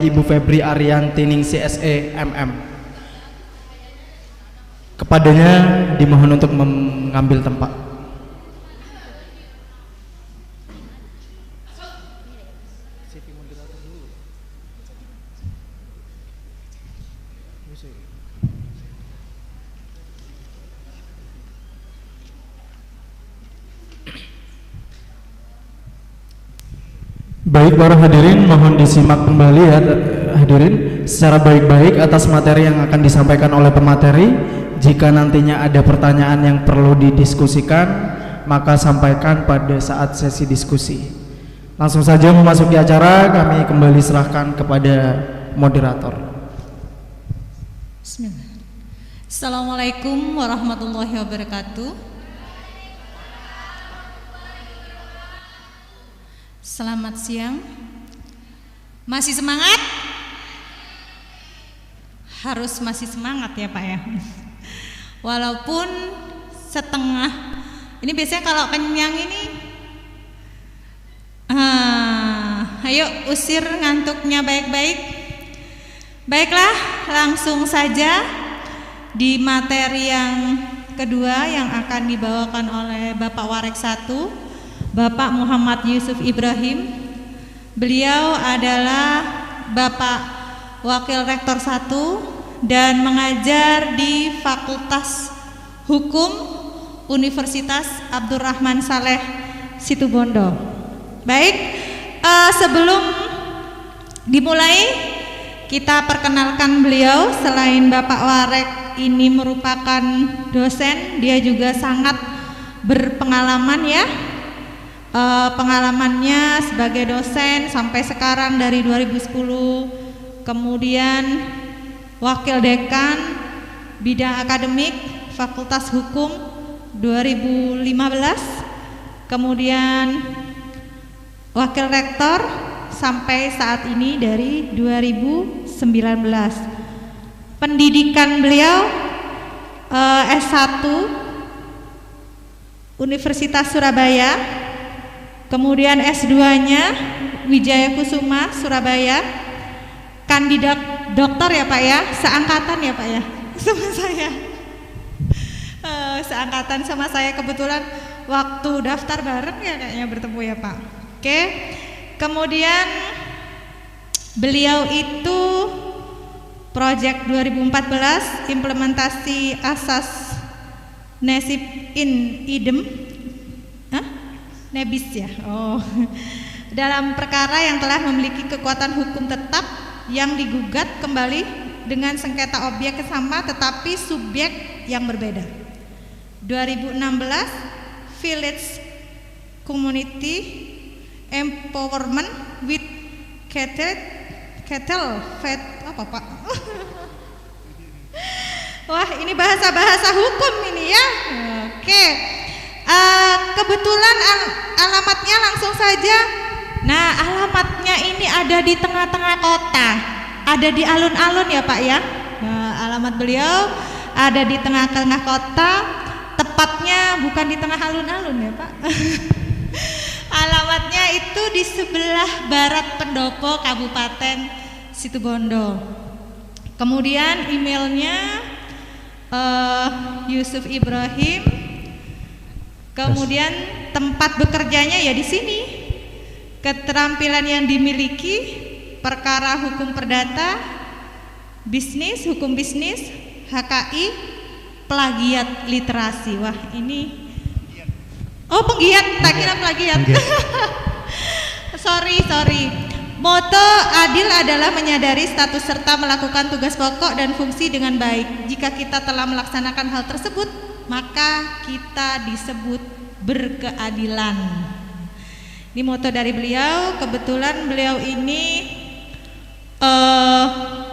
Ibu Febri Arianti Ningsi SE MM. Kepadanya dimohon untuk mengambil tempat. Baik para hadirin, mohon disimak kembali ya hadirin secara baik-baik atas materi yang akan disampaikan oleh pemateri. Jika nantinya ada pertanyaan yang perlu didiskusikan, maka sampaikan pada saat sesi diskusi. Langsung saja memasuki acara, kami kembali serahkan kepada moderator. Bismillah. Assalamualaikum warahmatullahi wabarakatuh. Selamat siang. Masih semangat? Harus masih semangat ya Pak ya. Walaupun setengah. Ini biasanya kalau kenyang ini ayo usir ngantuknya baik-baik. Baiklah, langsung saja di materi yang kedua yang akan dibawakan oleh Bapak Warek 1, Bapak Muhammad Yusuf Ibrahim. Beliau adalah Bapak Wakil Rektor 1 dan mengajar di Fakultas Hukum Universitas Abdurrahman Saleh Situbondo. Baik, sebelum dimulai kita perkenalkan beliau. Selain Bapak Warek ini merupakan dosen, dia juga sangat berpengalaman ya. Pengalamannya sebagai dosen sampai sekarang dari 2010, kemudian wakil dekan bidang akademik Fakultas Hukum 2015, kemudian wakil rektor sampai saat ini dari 2019. Pendidikan beliau S1 Universitas Surabaya, kemudian S2-nya Wijaya Kusuma Surabaya, kandidat doktor ya Pak ya, seangkatan ya Pak ya sama saya, seangkatan sama saya, kebetulan waktu daftar bareng ya kayaknya bertemu ya Pak. Oke, kemudian beliau itu Project 2014 implementasi asas nasib in idem Nebis ya. Dalam perkara yang telah memiliki kekuatan hukum tetap yang digugat kembali dengan sengketa objek sama tetapi subjek yang berbeda. 2016 Village Community Empowerment with Cattle Fed apa Pak? Wah, ini bahasa-bahasa hukum ini ya. Oke. Kebetulan alamatnya langsung saja. Nah, alamatnya ini ada di tengah-tengah kota, ada di alun-alun ya Pak ya. Nah, alamat beliau ada di tengah-tengah kota, tepatnya bukan di tengah alun-alun ya Pak. Alamatnya itu di sebelah barat Pendopo, Kabupaten Situbondo. Kemudian emailnya Yusuf Ibrahim. Kemudian tempat bekerjanya ya di sini. Keterampilan yang dimiliki perkara hukum perdata, bisnis, hukum bisnis, HKI, plagiat literasi. Wah, ini penggiat, tak kira plagiat. sorry. Moto adil adalah menyadari status serta melakukan tugas pokok dan fungsi dengan baik. Jika kita telah melaksanakan hal tersebut, maka kita disebut berkeadilan. Ini moto dari beliau. Kebetulan beliau ini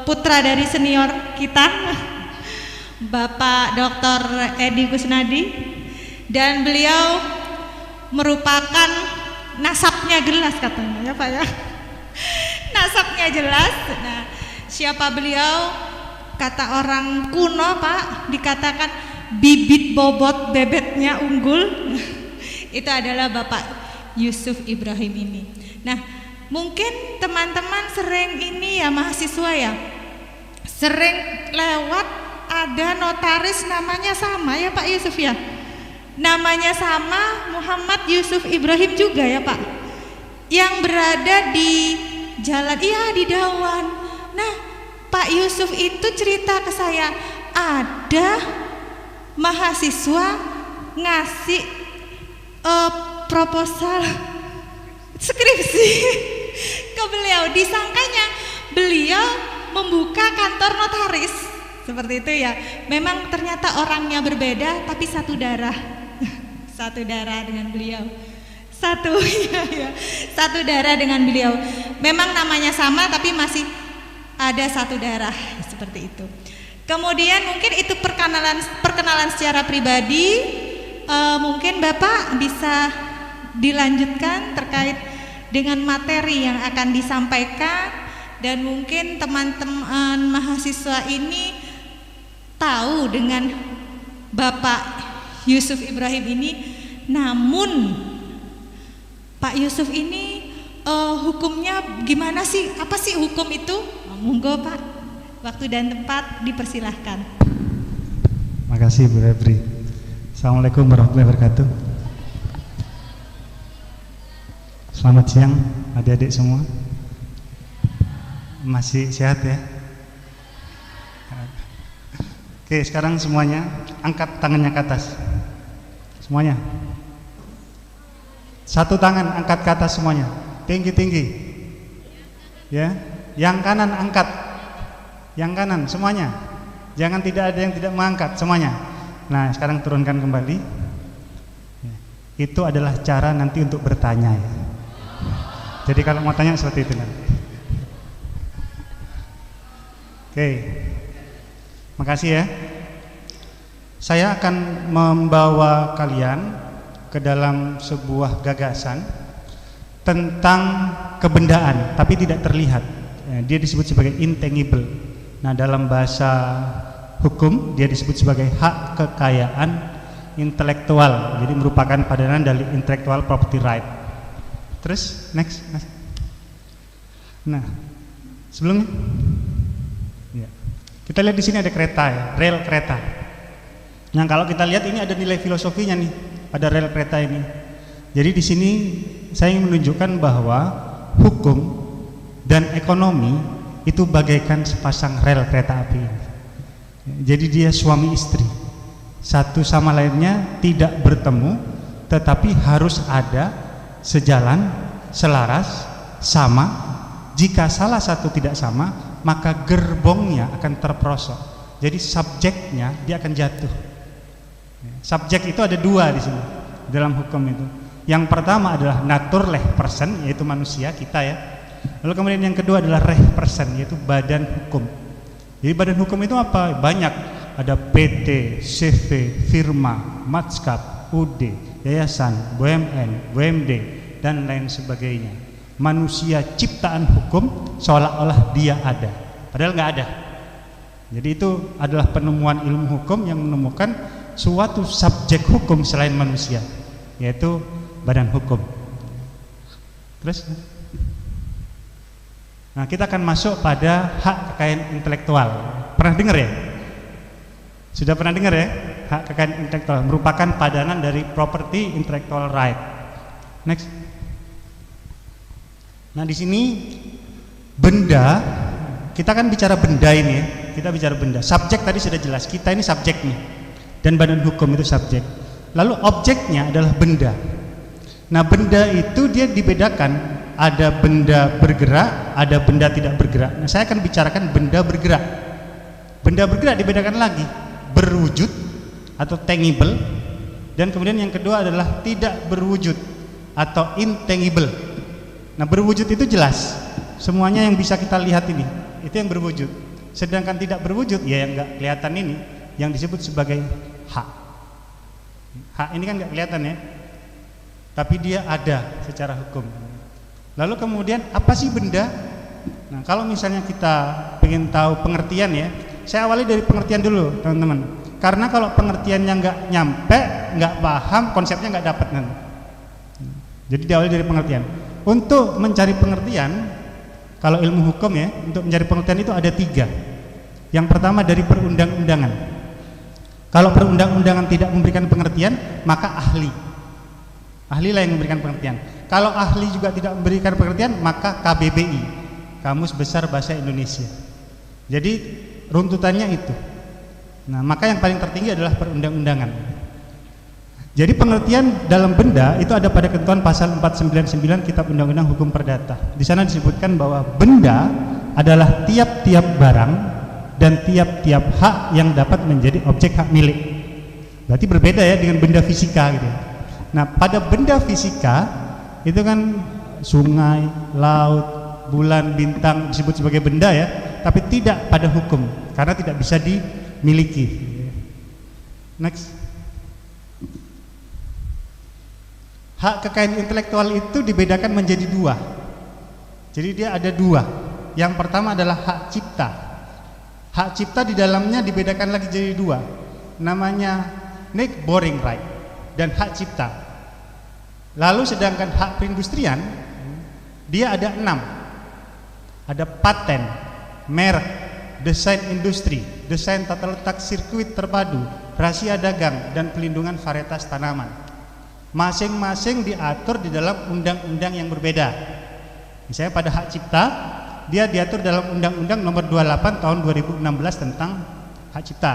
putra dari senior kita, Bapak Dr. Edi Kusnadi, dan beliau merupakan nasabnya jelas katanya ya Pak ya. Nasabnya jelas. Nah, siapa beliau? Kata orang kuno Pak, dikatakan bibit bobot bebetnya unggul. Itu adalah Bapak Yusuf Ibrahim ini. Nah, Mungkin teman-teman sering ini ya, mahasiswa ya, sering lewat ada notaris namanya sama ya Pak Yusuf ya, namanya sama, Muhammad Yusuf Ibrahim juga ya Pak, yang berada di jalan, iya di Dawan. Nah Pak Yusuf itu cerita ke saya, ada mahasiswa ngasih proposal skripsi ke beliau, disangkanya beliau membuka kantor notaris seperti itu ya. Memang ternyata orangnya berbeda tapi satu darah satu darah dengan beliau, satu darah dengan beliau. Memang namanya sama tapi masih ada satu darah seperti itu. Kemudian mungkin itu perkenalan secara pribadi. Mungkin Bapak bisa dilanjutkan terkait dengan materi yang akan disampaikan, dan mungkin teman-teman mahasiswa ini tahu dengan Bapak Yusuf Ibrahim ini. Namun Pak Yusuf ini hukumnya gimana sih? Apa sih hukum itu? Monggo Pak, waktu dan tempat dipersilahkan. Makasih Bu Febri. Assalamualaikum warahmatullahi wabarakatuh. Selamat siang adik-adik semua. Masih sehat ya? Oke, sekarang semuanya angkat tangannya ke atas. Semuanya. Satu tangan angkat ke atas semuanya. Tinggi-tinggi. Ya. Yang kanan angkat. Yang kanan semuanya. Jangan tidak ada yang tidak mengangkat, semuanya. Nah, sekarang turunkan kembali. Itu adalah cara nanti untuk bertanya ya. Jadi kalau mau tanya seperti itu nanti. Oke. Makasih ya. Saya akan membawa kalian ke dalam sebuah gagasan tentang kebendaan tapi tidak terlihat. Dia disebut sebagai intangible. Nah, dalam bahasa hukum dia disebut sebagai hak kekayaan intelektual. Jadi merupakan padanan dari intellectual property right. Terus next. Nah, sebelumnya ya. Kita lihat di sini ada kereta ya, rel kereta. Nah, kalau kita lihat ini ada nilai filosofinya nih pada rel kereta ini. Jadi di sini saya ingin menunjukkan bahwa hukum dan ekonomi itu bagaikan sepasang rel kereta api. Jadi dia suami istri, satu sama lainnya tidak bertemu, tetapi harus ada, sejalan, selaras, sama. Jika salah satu tidak sama, maka gerbongnya akan terperosok. Jadi subjeknya dia akan jatuh. Subjek itu ada dua di sini dalam hukum itu. Yang pertama adalah naturleh person, yaitu manusia kita ya. Lalu kemudian yang kedua adalah reh person, yaitu badan hukum. Jadi badan hukum itu apa? Banyak. Ada PT, CV, firma, matskap, UD, yayasan, BUMN, BUMD, dan lain sebagainya. Manusia ciptaan hukum seolah-olah dia ada, padahal nggak ada. Jadi itu adalah penemuan ilmu hukum yang menemukan suatu subjek hukum selain manusia, yaitu badan hukum. Terus, nah kita akan masuk pada hak kekayaan intelektual. Pernah dengar ya? Sudah pernah dengar ya? Hak kekayaan intelektual merupakan padanan dari property intellectual right. Next. Nah di sini benda, kita kan bicara benda ini ya. Kita bicara benda. Subjek tadi sudah jelas. Kita ini subjek nih. Dan badan hukum itu subjek. Lalu objeknya adalah benda. Nah benda itu dia dibedakan. Ada benda bergerak, ada benda tidak bergerak. Nah saya akan bicarakan benda bergerak. Benda bergerak dibedakan lagi, berwujud atau tangible, dan kemudian yang kedua adalah tidak berwujud atau intangible. Nah berwujud itu jelas, semuanya yang bisa kita lihat ini, itu yang berwujud. Sedangkan tidak berwujud, ya yang nggak kelihatan ini, yang disebut sebagai hak. Hak ini kan nggak kelihatan ya, tapi dia ada secara hukum. Lalu kemudian apa sih benda? Nah kalau misalnya kita pengen tahu pengertian ya, saya awali dari pengertian dulu teman-teman. Karena kalau pengertiannya nggak nyampe, nggak paham, konsepnya nggak dapat nanti. Jadi diawali dari pengertian. Untuk mencari pengertian, kalau ilmu hukum ya, untuk mencari pengertian itu ada 3. Yang pertama dari perundang-undangan. Kalau perundang-undangan tidak memberikan pengertian, maka ahlilah yang memberikan pengertian. Kalau ahli juga tidak memberikan pengertian, maka KBBI, Kamus Besar Bahasa Indonesia. Jadi runtutannya itu. Nah, maka yang paling tertinggi adalah perundang-undangan. Jadi pengertian dalam benda itu ada pada ketentuan pasal 499 Kitab Undang-Undang Hukum Perdata. Di sana disebutkan bahwa benda adalah tiap-tiap barang dan tiap-tiap hak yang dapat menjadi objek hak milik. Berarti berbeda ya dengan benda fisika gitu. Nah, pada benda fisika itu kan sungai, laut, bulan, bintang disebut sebagai benda ya, tapi tidak pada hukum karena tidak bisa dimiliki. Next. Hak kekayaan intelektual itu dibedakan menjadi 2. Jadi dia ada 2. Yang pertama adalah hak cipta. Hak cipta di dalamnya dibedakan lagi jadi 2. Namanya neighboring right dan hak cipta. Lalu sedangkan hak perindustrian dia ada 6. Ada paten, merek, desain industri, desain tata letak sirkuit terpadu, rahasia dagang dan pelindungan varietas tanaman. Masing-masing diatur di dalam undang-undang yang berbeda. Misalnya pada hak cipta, dia diatur dalam Undang-Undang Nomor 28 Tahun 2016 tentang hak cipta.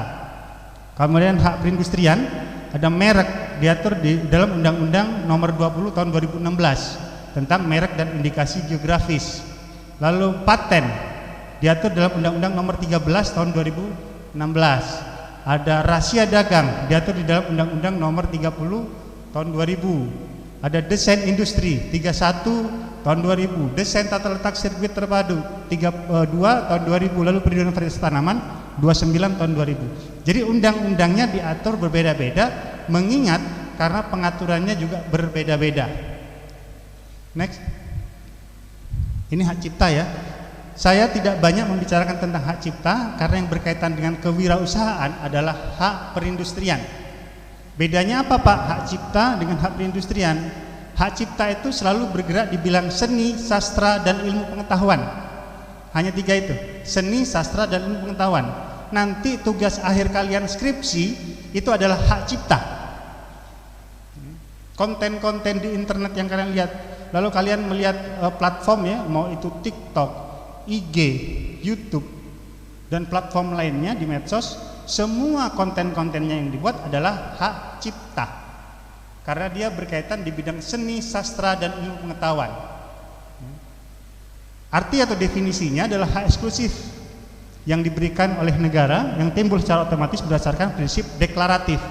Kemudian hak perindustrian, ada merek diatur di dalam Undang-Undang Nomor 20 Tahun 2016 tentang merek dan indikasi geografis. Lalu paten diatur dalam Undang-Undang Nomor 13 Tahun 2016. Ada rahasia dagang diatur di dalam Undang-Undang Nomor 30 tahun 2000. Ada desain industri 31 tahun 2000, desain tata letak sirkuit terpadu 32 tahun 2000, lalu perlindungan varietas tanaman 29 tahun 2000. Jadi undang-undangnya diatur berbeda-beda mengingat karena pengaturannya juga berbeda-beda. Next. Ini hak cipta ya. Saya tidak banyak membicarakan tentang hak cipta karena yang berkaitan dengan kewirausahaan adalah hak perindustrian. Bedanya apa Pak hak cipta dengan hak perindustrian? Hak cipta itu selalu bergerak di bidang seni, sastra, dan ilmu pengetahuan. Hanya 3 itu, seni, sastra, dan ilmu pengetahuan. Nanti tugas akhir kalian skripsi itu adalah hak cipta. Konten-konten di internet yang kalian lihat, lalu kalian melihat platform ya, mau itu TikTok, IG, YouTube, dan platform lainnya di medsos, semua konten-kontennya yang dibuat adalah hak cipta karena dia berkaitan di bidang seni, sastra, dan ilmu pengetahuan. Arti atau definisinya adalah hak eksklusif yang diberikan oleh negara yang timbul secara otomatis berdasarkan prinsip deklaratif.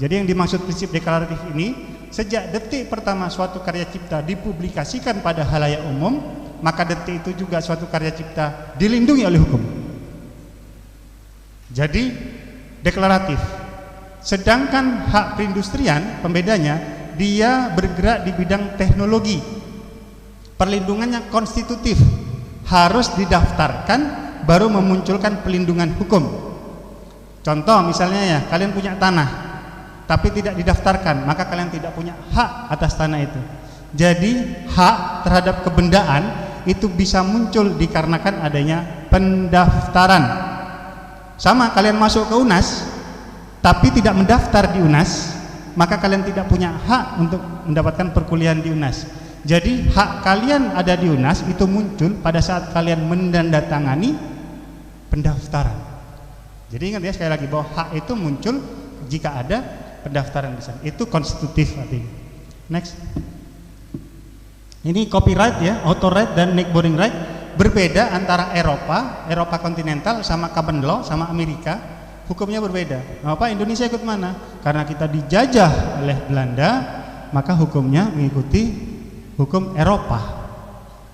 Jadi yang dimaksud prinsip deklaratif ini, sejak detik pertama suatu karya cipta dipublikasikan pada halayak umum, maka detik itu juga suatu karya cipta dilindungi oleh hukum. Jadi deklaratif. Sedangkan hak perindustrian pembedanya, dia bergerak di bidang teknologi. Perlindungannya konstitutif, harus didaftarkan baru memunculkan pelindungan hukum. Contoh misalnya ya, kalian punya tanah tapi tidak didaftarkan, maka kalian tidak punya hak atas tanah itu. Jadi hak terhadap kebendaan itu bisa muncul dikarenakan adanya pendaftaran. Sama kalian masuk ke UNAS tapi tidak mendaftar di UNAS, maka kalian tidak punya hak untuk mendapatkan perkuliahan di UNAS. Jadi hak kalian ada di UNAS itu muncul pada saat kalian menandatangani pendaftaran. Jadi ingat ya sekali lagi bahwa hak itu muncul jika ada pendaftaran di sana. Itu konstitutif artinya. Next. Ini copyright ya, author right dan neighboring right. Berbeda antara Eropa kontinental sama common law sama Amerika, hukumnya berbeda. Apa Indonesia ikut mana? Karena kita dijajah oleh Belanda, maka hukumnya mengikuti hukum Eropa.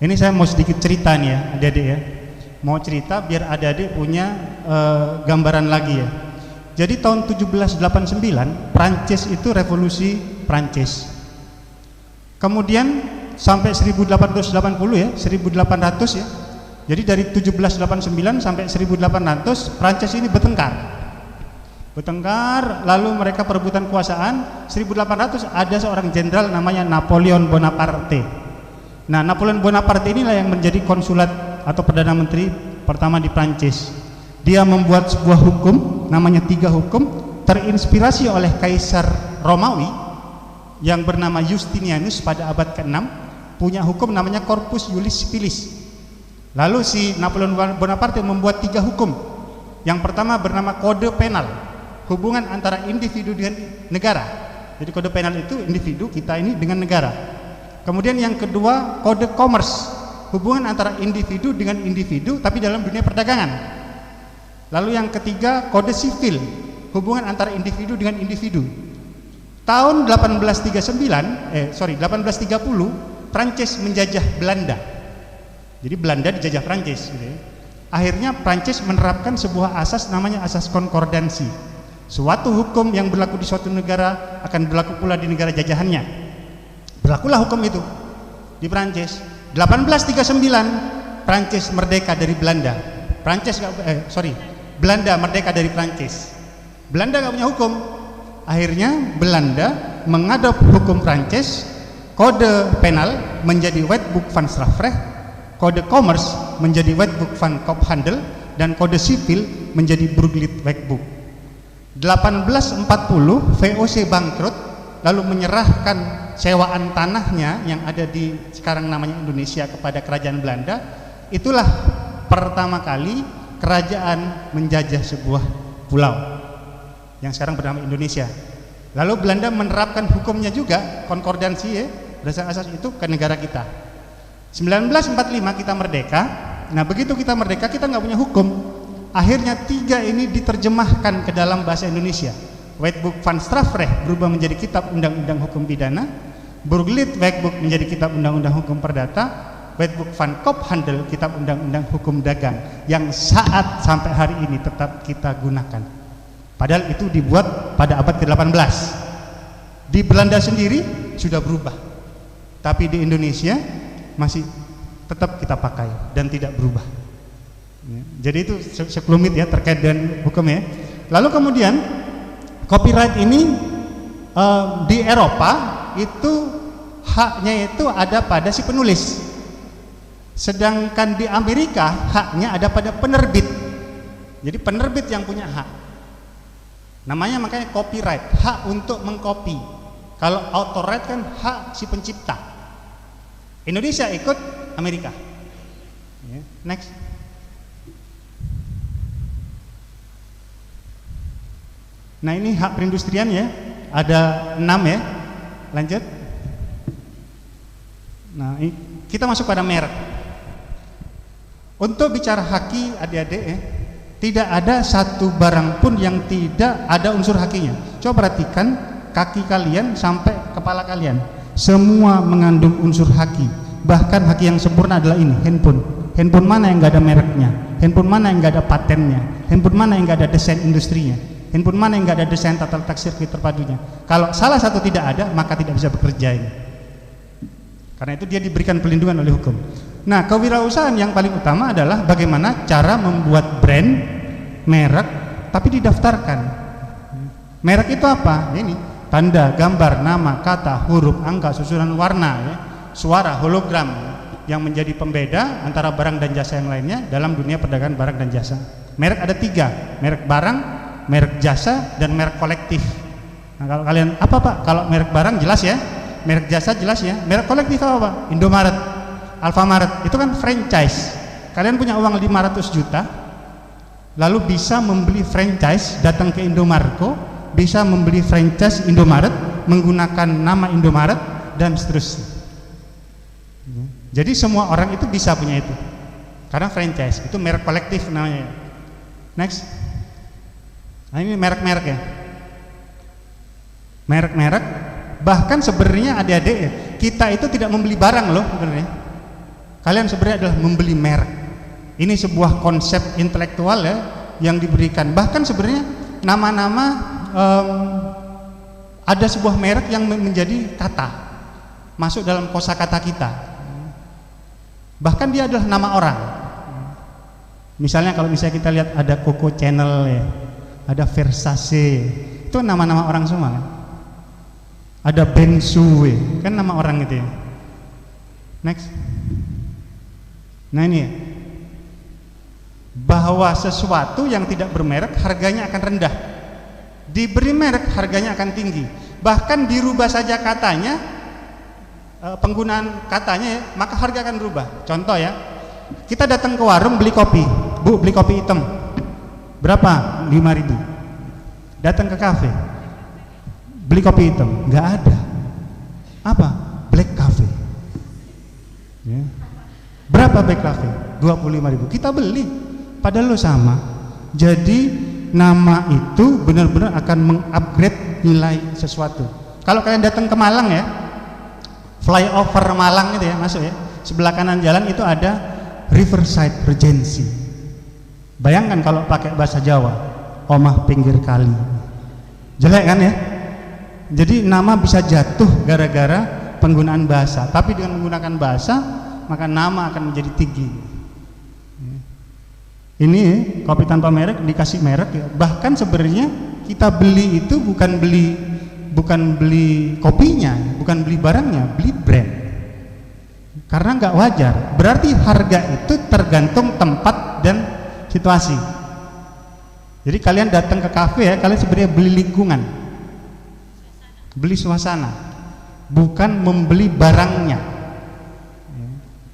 Ini saya mau sedikit cerita nih ya, adik-adik ya. Mau cerita biar adik-adik punya gambaran lagi ya. Jadi tahun 1789 Prancis itu revolusi Prancis. Kemudian sampai 1880 ya, 1800 ya. Jadi dari 1789 sampai 1800 Prancis ini bertengkar, lalu mereka perebutan kekuasaan. 1800 ada seorang jenderal namanya Napoleon Bonaparte. Nah, Napoleon Bonaparte inilah yang menjadi konsulat atau perdana menteri pertama di Prancis. Dia membuat sebuah hukum, namanya 3 hukum, terinspirasi oleh Kaisar Romawi yang bernama Justinianus pada abad ke-6, punya hukum namanya Corpus Iuris Civilis. Lalu si Napoleon Bonaparte membuat 3 hukum. Yang pertama bernama kode penal, hubungan antara individu dengan negara. Jadi kode penal itu individu kita ini dengan negara. Kemudian yang kedua kode commerce, hubungan antara individu dengan individu tapi dalam dunia perdagangan. Lalu yang ketiga kode sivil, hubungan antara individu dengan individu. Tahun 1830 Prancis menjajah Belanda. Jadi Belanda dijajah Prancis gitu ya. Akhirnya Prancis menerapkan sebuah asas namanya asas konkordansi. Suatu hukum yang berlaku di suatu negara akan berlaku pula di negara jajahannya. Berlakulah hukum itu di Prancis. 1839 Prancis merdeka dari Belanda. Belanda merdeka dari Prancis. Belanda nggak punya hukum. Akhirnya Belanda mengadop hukum Prancis. Kode penal menjadi Wetboek van Strafrecht, kode commerce menjadi Wetboek van Koophandel, dan kode sipil menjadi Burgerlijk Wetboek. 1840 VOC bangkrut, lalu menyerahkan sewaan tanahnya yang ada di sekarang namanya Indonesia kepada kerajaan Belanda. Itulah pertama kali kerajaan menjajah sebuah pulau yang sekarang bernama Indonesia. Lalu Belanda menerapkan hukumnya juga, konkordansi ya, berdasarkan asas itu ke negara kita. 1945 kita merdeka. Nah begitu kita merdeka kita nggak punya hukum. Akhirnya 3 ini diterjemahkan ke dalam bahasa Indonesia. Wetboek van Strafrecht berubah menjadi kitab undang-undang hukum pidana, Burgerlijk Wetboek menjadi kitab undang-undang hukum perdata, Wetboek van Koophandel kitab undang-undang hukum dagang yang saat sampai hari ini tetap kita gunakan. Padahal itu dibuat pada abad ke-18. Di Belanda sendiri sudah berubah, tapi di Indonesia masih tetap kita pakai dan tidak berubah. Jadi itu sekelumit ya terkait dengan hukum ya. Lalu kemudian copyright ini di Eropa itu haknya itu ada pada si penulis. Sedangkan di Amerika haknya ada pada penerbit. Jadi penerbit yang punya hak. Namanya makanya copyright, hak untuk mengcopy. Kalau author right kan hak si pencipta. Indonesia ikut Amerika. Next. Nah ini hak perindustrian ya, ada 6 ya. Lanjut. Nah kita masuk pada merek. Untuk bicara haki adik-adik ya, tidak ada satu barang pun yang tidak ada unsur hakinya. Coba perhatikan kaki kalian sampai kepala kalian, semua mengandung unsur haki. Bahkan haki yang sempurna adalah ini, handphone. Handphone mana yang nggak ada mereknya? Handphone mana yang nggak ada patennya? Handphone mana yang nggak ada desain industrinya? Handphone mana yang nggak ada desain tata letak sirkuit terpadunya? Kalau salah satu tidak ada, maka tidak bisa bekerja ini. Karena itu dia diberikan perlindungan oleh hukum. Nah, kewirausahaan yang paling utama adalah bagaimana cara membuat brand, merek, tapi didaftarkan. Merek itu apa? Ini tanda, gambar, nama, kata, huruf, angka, susunan warna, ya, suara, hologram yang menjadi pembeda antara barang dan jasa yang lainnya dalam dunia perdagangan barang dan jasa. Merek ada 3, merek barang, merek jasa, dan merek kolektif. Nah, kalau kalian apa Pak? Kalau merek barang jelas ya, merek jasa jelas ya, merek kolektif apa Pak? Indomaret, Alfamaret, itu kan franchise. Kalian punya uang 500 juta, lalu bisa membeli franchise, datang ke Indomarko, bisa membeli franchise Indomaret, menggunakan nama Indomaret, dan seterusnya. Jadi semua orang itu bisa punya itu, karena franchise, itu merek kolektif namanya. Next. Nah ini merek-merek ya. Merek-merek, bahkan sebenarnya adik-adik ya, kita itu tidak membeli barang loh sebenarnya. Kalian sebenarnya adalah membeli merek. Ini sebuah konsep intelektual ya yang diberikan. Bahkan sebenarnya nama-nama ada sebuah merek yang menjadi kata masuk dalam kosakata kita. Bahkan dia adalah nama orang. Misalnya kalau misalnya kita lihat ada Coco Channel ya, ada Versace, itu nama-nama orang semua kan? Ada Bensu kan nama orang gitu ya. Next. Nah ini ya, bahwa sesuatu yang tidak bermerek harganya akan rendah, diberi merek harganya akan tinggi, bahkan dirubah saja katanya, penggunaan katanya ya, maka harga akan berubah. Contoh ya, kita datang ke warung beli kopi, Bu beli kopi hitam berapa? 5.000. Datang ke kafe beli kopi hitam, nggak ada, apa? Black cafe ya. Berapa black cafe? 25.000. Kita beli, padahal lo sama. Jadi nama itu benar-benar akan mengupgrade nilai sesuatu. Kalau kalian datang ke Malang ya, flyover Malang itu ya, masuk ya, sebelah kanan jalan itu ada Riverside Regency. Bayangkan kalau pakai bahasa Jawa, omah pinggir kali. Jelek kan ya? Jadi nama bisa jatuh gara-gara penggunaan bahasa, tapi dengan menggunakan bahasa maka nama akan menjadi tinggi. Ini kopi tanpa merek dikasih merek ya. Bahkan sebenarnya kita beli itu bukan beli kopinya, bukan beli barangnya, beli brand. Karena nggak wajar. Berarti harga itu tergantung tempat dan situasi. Jadi kalian datang ke kafe ya, kalian sebenarnya beli lingkungan, beli suasana, bukan membeli barangnya.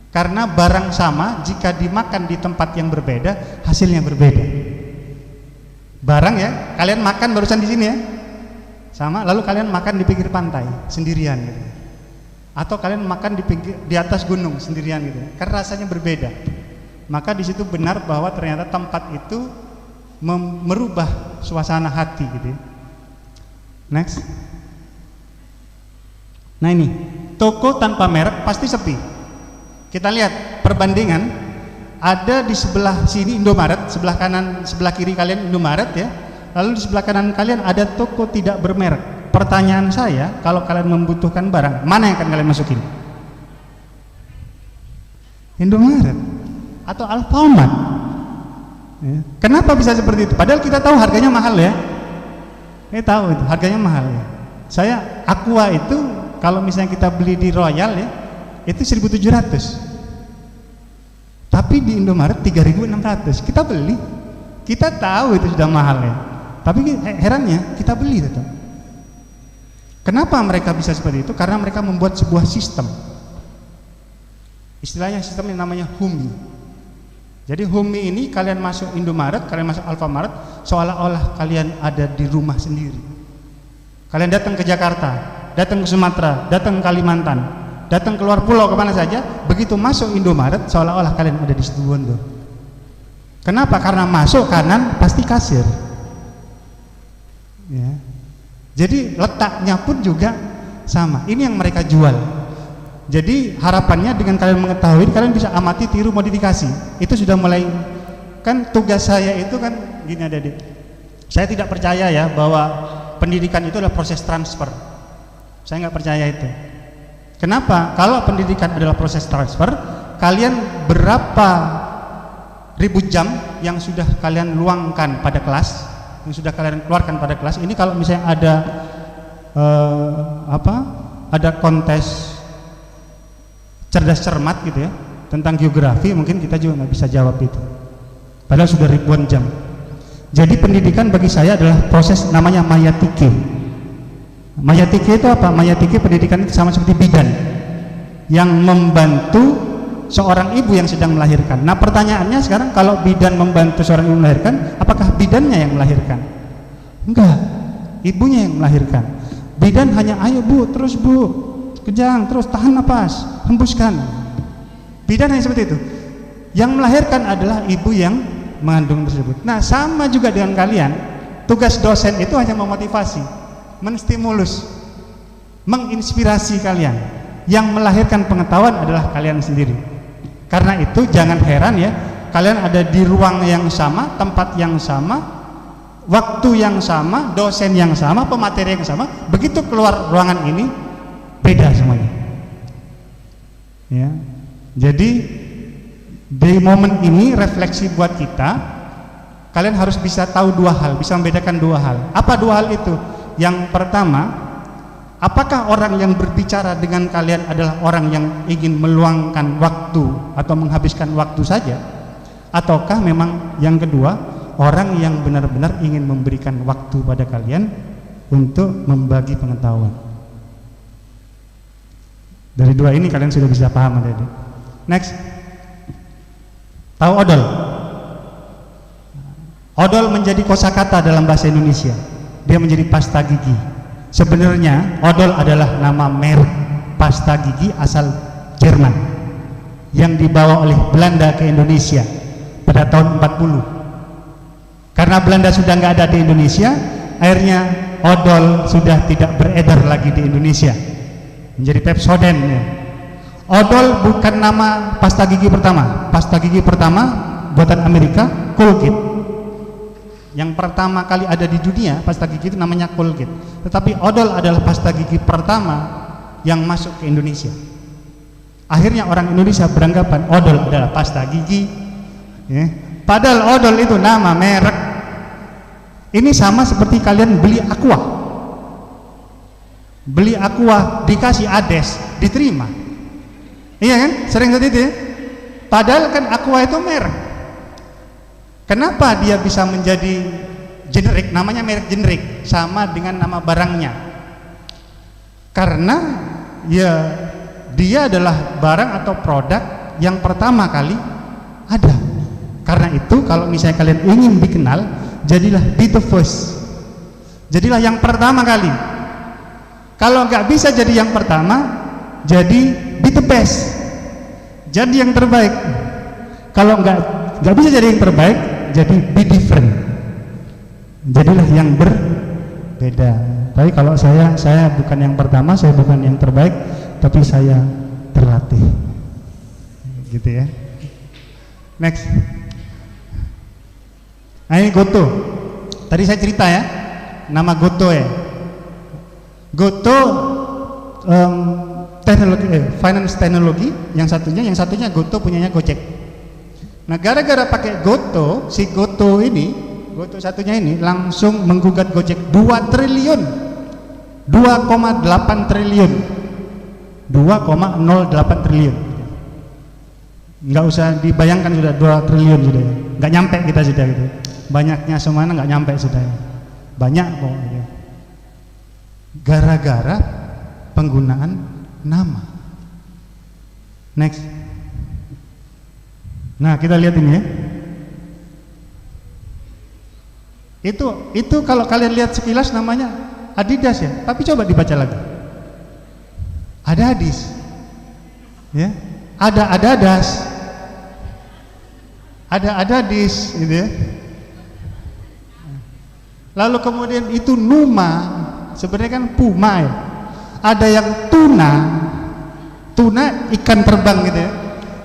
Karena barang sama jika dimakan di tempat yang berbeda hasilnya berbeda. Barang ya, kalian makan barusan di sini ya, sama, lalu kalian makan di pinggir pantai sendirian gitu. Atau kalian makan di atas gunung sendirian gitu. Karena rasanya berbeda. Maka di situ benar bahwa ternyata tempat itu merubah suasana hati gitu. Next. Nah ini, toko tanpa merek pasti sepi. Kita lihat perbandingan, ada di sebelah sini Indomaret, sebelah kanan, sebelah kiri kalian Indomaret ya, lalu di sebelah kanan kalian ada toko tidak bermerek. Pertanyaan saya, kalau kalian membutuhkan barang, mana yang akan kalian masukin? Indomaret atau Alfamart ya. Kenapa bisa seperti itu? Padahal kita tahu harganya mahal ya. Kita tahu itu harganya mahal ya. Saya Aqua itu kalau misalnya kita beli di Royal ya, itu 1.700, tapi di Indomaret 3.600. Kita beli, kita tahu itu sudah mahal ya, tapi herannya kita beli tetap. Kenapa mereka bisa seperti itu? Karena mereka membuat sebuah sistem, istilahnya sistem yang namanya HUMI. Jadi HUMI ini kalian masuk Indomaret, kalian masuk Alfamart, seolah-olah kalian ada di rumah sendiri. Kalian datang ke Jakarta, datang ke Sumatera, datang ke Kalimantan, datang keluar pulau kemana saja, begitu masuk Indomaret seolah-olah kalian ada di situ Bondo. Kenapa? Karena masuk kanan pasti kasir ya. Jadi letaknya pun juga sama. Ini yang mereka jual. Jadi harapannya dengan kalian mengetahui, kalian bisa amati, tiru, modifikasi. Itu sudah mulai. Kan tugas saya itu kan gini adik-adik, saya tidak percaya ya bahwa pendidikan itu adalah proses transfer. Saya nggak percaya itu. Kenapa? Kalau pendidikan adalah proses transfer, kalian berapa ribu jam yang sudah kalian luangkan pada kelas, yang sudah kalian keluarkan pada kelas. Ini kalau misalnya ada ada kontes cerdas cermat gitu ya tentang geografi, mungkin kita juga nggak bisa jawab itu. Padahal sudah ribuan jam. Jadi pendidikan bagi saya adalah proses namanya mayatike. Mayatike itu apa? Mayatike pendidikan itu sama seperti bidan yang membantu seorang ibu yang sedang melahirkan. Nah pertanyaannya sekarang, kalau bidan membantu seorang ibu melahirkan, apakah bidannya yang melahirkan? Enggak, ibunya yang melahirkan. Bidan hanya ayo bu, terus bu, kejang, terus tahan napas, hembuskan. Bidan hanya seperti itu. Yang melahirkan adalah ibu yang mengandung tersebut. Nah sama juga dengan kalian, tugas dosen itu hanya memotivasi, menstimulus, menginspirasi kalian. Yang melahirkan pengetahuan adalah kalian sendiri. Karena itu jangan heran ya, kalian ada di ruang yang sama, tempat yang sama, waktu yang sama, dosen yang sama, pemateri yang sama. Begitu keluar ruangan ini beda semuanya ya. Jadi di momen ini refleksi buat kita, kalian harus bisa tahu dua hal, bisa membedakan dua hal. Apa dua hal itu? Yang pertama, Apakah orang yang berbicara dengan kalian adalah orang yang ingin meluangkan waktu atau menghabiskan waktu saja? Ataukah memang yang kedua, orang yang benar-benar ingin memberikan waktu pada kalian untuk membagi pengetahuan? Dari dua ini kalian sudah bisa paham ada. Next. Tahu odol? Odol menjadi kosakata dalam bahasa Indonesia. Dia menjadi pasta gigi. Sebenarnya odol adalah nama merek pasta gigi asal Jerman yang dibawa oleh Belanda ke Indonesia pada tahun 40. Karena Belanda sudah nggak ada di Indonesia, akhirnya odol sudah tidak beredar lagi di Indonesia, menjadi Pepsodent ya. Odol bukan nama pasta gigi pertama. Pasta gigi pertama buatan Amerika, Colgate. Yang pertama kali ada di dunia pasta gigi itu namanya Colgate. Tetapi odol adalah pasta gigi pertama yang masuk ke Indonesia. Akhirnya orang Indonesia beranggapan odol adalah pasta gigi ya. Padahal odol itu nama merek. Ini sama seperti kalian beli Aqua. Beli Aqua dikasih Ades, diterima. Iya kan? Sering seperti itu ya? Padahal kan Aqua itu merek. Kenapa dia bisa menjadi generik? Namanya merek generik, sama dengan nama barangnya. Karena ya dia adalah barang atau produk yang pertama kali ada. Karena itu kalau misalnya kalian ingin dikenal, jadilah be the first. Jadilah yang pertama kali. Kalau nggak bisa jadi yang pertama, jadi be the best. Jadi yang terbaik. Kalau nggak bisa jadi yang terbaik, jadi be different. Jadilah yang berbeda. Tapi kalau saya bukan yang pertama, saya bukan yang terbaik, tapi saya terlatih. Gitu ya. Next. Nah ini Goto. Tadi saya cerita ya, nama Goto ya. Goto teknologi, finance teknologi. Yang satunya Goto punyanya Gojek. Nah gara-gara pakai Goto, si Goto ini, Goto satunya ini langsung menggugat Gojek 2 triliun, 2,8 triliun, 2,08 triliun. Nggak usah dibayangkan sudah 2 triliun sudah, nggak nyampe kita sudah gitu. Banyaknya semuanya nggak nyampe sudah, banyak kok. Gitu. Gara-gara penggunaan nama. Next. Nah kita lihat ini ya. Itu kalau kalian lihat sekilas namanya Adidas ya, tapi coba dibaca lagi. Ada Adis, ya. Ada Adadas, ada Adadis, gitu ya. Lalu kemudian itu Numa, sebenarnya kan Puma ya. Ada yang tuna ikan terbang gitu ya,